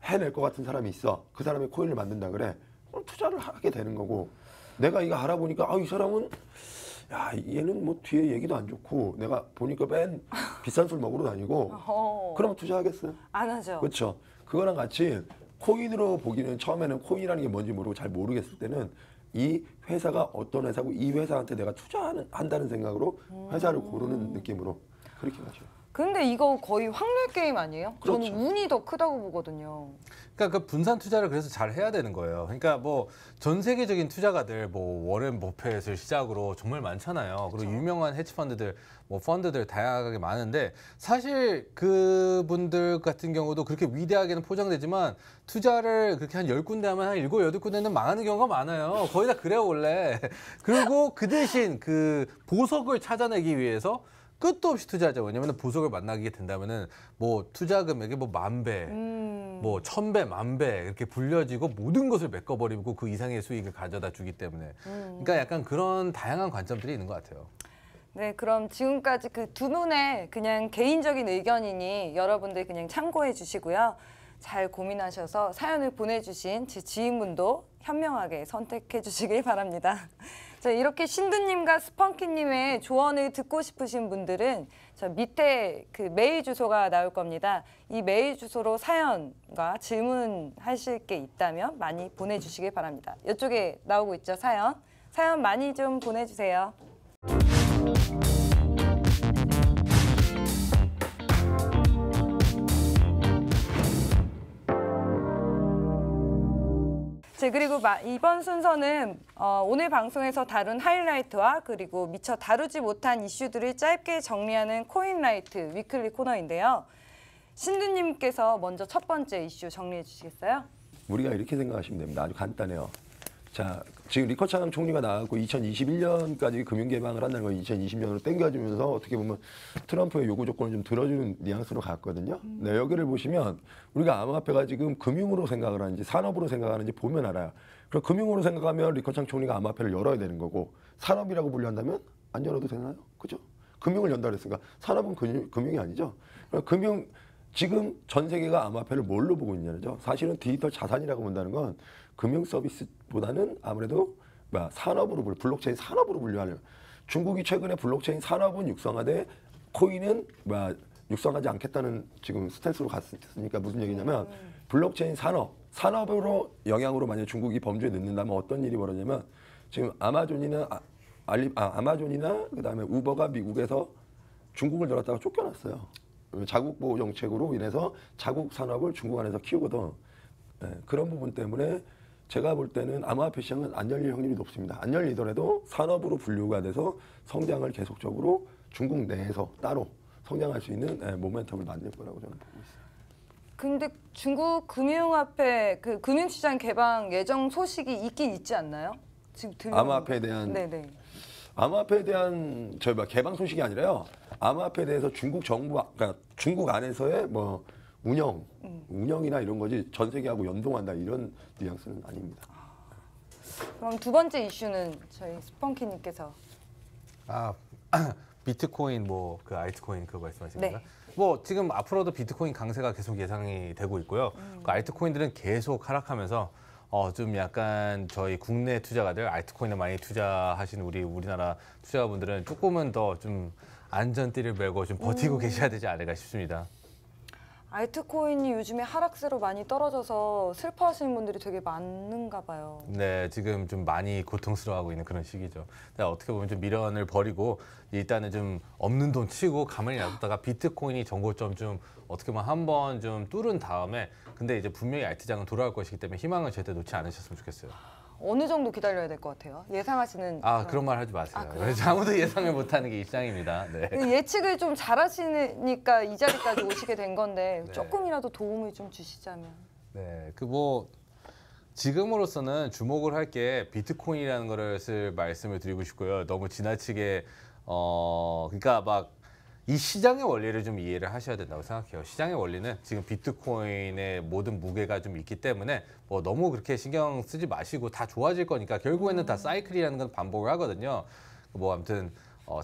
해낼 것 같은 사람이 있어. 그 사람이 코인을 만든다 그래. 그럼 투자를 하게 되는 거고. 내가 이거 알아보니까 이 사람은 얘는 뒤에 얘기도 안 좋고 내가 보니까 맨 비싼 술 먹으러 다니고 그러면 투자하겠어요? 안 하죠. 그렇죠. 그거랑 같이 코인으로 보기는 처음에는 코인이라는 게 뭔지 모르고 잘 모르겠을 때는 이 회사가 어떤 회사고 이 회사한테 내가 투자한다는 생각으로 회사를 고르는 느낌으로 그렇게 가죠. 근데 이거 거의 확률 게임 아니에요? 그렇죠. 저는 운이 더 크다고 보거든요. 그러니까 그 분산 투자를 그래서 잘 해야 되는 거예요. 그러니까 전 세계적인 투자가들 워렌 버핏을 시작으로 정말 많잖아요. 그리고 유명한 헤지 펀드들, 펀드들 다양하게 많은데 사실 그분들 같은 경우도 그렇게 위대하게는 포장되지만 투자를 그렇게 한 10군데 하면 한 7, 8군데는 망하는 경우가 많아요. 거의 다 그래요, 원래. 그리고 그 대신 그 보석을 찾아내기 위해서 끝도 없이 투자하죠. 왜냐면 보석을 만나게 된다면은 투자 금액이 10,000배, 1,000배, 10,000배 이렇게 불려지고 모든 것을 메꿔버리고 그 이상의 수익을 가져다 주기 때문에. 그러니까 약간 그런 다양한 관점들이 있는 것 같아요. 네, 그럼 지금까지 그 두 분의 그냥 개인적인 의견이니 여러분들 그냥 참고해 주시고요. 잘 고민하셔서 사연을 보내주신 제 지인분도 현명하게 선택해 주시길 바랍니다. 자, 이렇게 신두님과 스펀키님의 조언을 듣고 싶으신 분들은 저 밑에 그 메일 주소가 나올 겁니다. 이 메일 주소로 사연과 질문하실 게 있다면 많이 보내주시길 바랍니다. 이쪽에 나오고 있죠, 사연. 사연 많이 좀 보내주세요. 네, 그리고 이번 순서는 오늘 방송에서 다룬 하이라이트와 그리고 미처 다루지 못한 이슈들을 짧게 정리하는 코인라이트 위클리 코너인데요. 신두님께서 먼저 첫 번째 이슈 정리해 주시겠어요? 우리가 이렇게 생각하시면 됩니다. 아주 간단해요. 자, 지금 리커창 총리가 나왔고 2021년까지 금융 개방을 한다는 걸 2020년으로 땡겨주면서 어떻게 보면 트럼프의 요구 조건을 좀 들어주는 뉘앙스로 갔거든요. 네, 여기를 보시면 우리가 암호화폐가 지금 금융으로 생각을 하는지 산업으로 생각하는지 보면 알아요. 그럼 금융으로 생각하면 리커창 총리가 암호화폐를 열어야 되는 거고 산업이라고 분류한다면 안 열어도 되나요? 그죠? 금융을 연다 그랬으니까 산업은 금융이 아니죠. 금융 지금 전 세계가 암호화폐를 뭘로 보고 있냐죠. 사실은 디지털 자산이라고 본다는 건 금융 서비스보다는 아무래도 산업으로 블록체인 산업으로 분류하려고. 중국이 최근에 블록체인 산업은 육성하되 코인은 육성하지 않겠다는 지금 스탠스로 갔으니까 무슨 얘기냐면 블록체인 산업으로 영향으로 만약 중국이 범주에 넣는다면 어떤 일이 벌어지냐면 지금 아마존이나 아마존이나 그다음에 우버가 미국에서 중국을 들었다가 쫓겨났어요. 자국 보호 정책으로 인해서 자국 산업을 중국 안에서 키우거든. 네, 그런 부분 때문에 제가 볼 때는 암호화폐 시장은 안 열릴 확률이 높습니다. 안 열리더라도 산업으로 분류가 돼서 성장을 계속적으로 중국 내에서 따로 성장할 수 있는 모멘텀을 만들 거라고 저는 보고 있습니다. 근데 중국 금융화폐 그 금융시장 개방 예정 소식이 있긴 있지 않나요? 지금 암호화폐에 대한 네네. 암호화폐에 대한 개방 소식이 아니라요. 암호화폐에 대해서 중국 정부, 그러니까 중국 안에서의 운영이나 이런 거지 전 세계하고 연동한다 이런 뉘앙스는 아닙니다. 그럼 두 번째 이슈는 저희 스펀키님께서 비트코인 그 알트코인 그거 말씀하시는 거예요? 네. 지금 앞으로도 비트코인 강세가 계속 예상이 되고 있고요. 그 알트코인들은 계속 하락하면서 좀 약간 저희 국내 투자가들 알트코인에 많이 투자하시는 우리나라 투자자분들은 조금은 더 좀 안전띠를 메고 좀 버티고 계셔야 되지 않을까 싶습니다. 알트코인이 요즘에 하락세로 많이 떨어져서 슬퍼하시는 분들이 되게 많은가 봐요. 네, 지금 좀 많이 고통스러워하고 있는 그런 시기죠. 어떻게 보면 좀 미련을 버리고 일단은 좀 없는 돈 치고 가만히 놔뒀다가 비트코인이 정고점 좀 어떻게 보면 한번 좀 뚫은 다음에 근데 이제 분명히 알트장은 돌아올 것이기 때문에 희망을 절대 놓지 않으셨으면 좋겠어요. 어느 정도 기다려야 될 것 같아요? 예상하시는 그런 말 하지 마세요. 그래요? 아무도 예상을 못하는 게 입장입니다. 네. 예측을 좀 잘하시니까 이 자리까지 오시게 된 건데 네. 조금이라도 도움을 좀 주시자면. 네, 지금으로서는 주목을 할 게 비트코인이라는 것을 말씀을 드리고 싶고요. 너무 지나치게 그러니까 이 시장의 원리를 좀 이해를 하셔야 된다고 생각해요. 시장의 원리는 지금 비트코인의 모든 무게가 좀 있기 때문에 너무 그렇게 신경 쓰지 마시고 다 좋아질 거니까 결국에는 다 사이클이라는 건 반복을 하거든요. 아무튼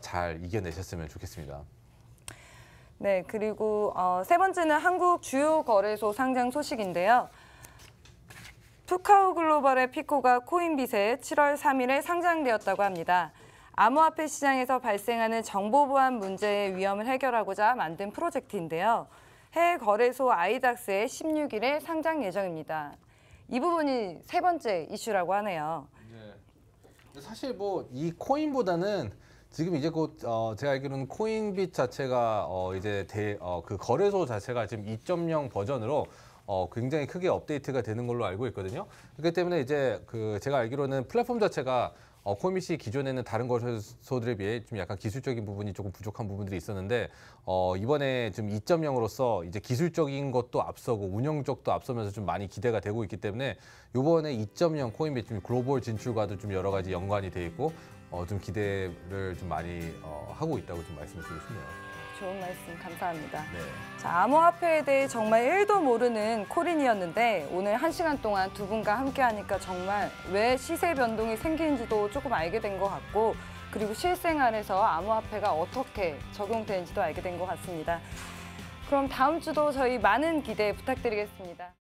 잘 이겨내셨으면 좋겠습니다. 네, 그리고 세 번째는 한국 주요 거래소 상장 소식인데요. 투카우 글로벌의 피코가 코인빗에 7월 3일에 상장되었다고 합니다. 암호화폐 시장에서 발생하는 정보 보안 문제의 위험을 해결하고자 만든 프로젝트인데요. 해외 거래소 아이닥스의 16일에 상장 예정입니다. 이 부분이 세 번째 이슈라고 하네요. 네. 사실 이 코인보다는 지금 이제 곧 제가 알기로는 코인빗 자체가 이제 그 거래소 자체가 지금 2.0 버전으로 굉장히 크게 업데이트가 되는 걸로 알고 있거든요. 그렇기 때문에 이제 제가 알기로는 플랫폼 자체가 코인빗이 기존에는 다른 거래소들에 비해 좀 약간 기술적인 부분이 조금 부족한 부분들이 있었는데 이번에 지금 2.0으로서 이제 기술적인 것도 앞서고 운영적도 앞서면서 좀 많이 기대가 되고 있기 때문에 이번에 2.0 코인빗 좀 글로벌 진출과도 좀 여러 가지 연관이 돼 있고 좀 기대를 좀 많이 하고 있다고 좀 말씀드리고 싶네요. 좋은 말씀 감사합니다. 네. 자, 암호화폐에 대해 정말 1도 모르는 코린이었는데 오늘 1시간 동안 두 분과 함께하니까 정말 왜 시세 변동이 생기는지도 조금 알게 된 것 같고 그리고 실생활에서 암호화폐가 어떻게 적용되는지도 알게 된 것 같습니다. 그럼 다음 주도 저희 많은 기대 부탁드리겠습니다.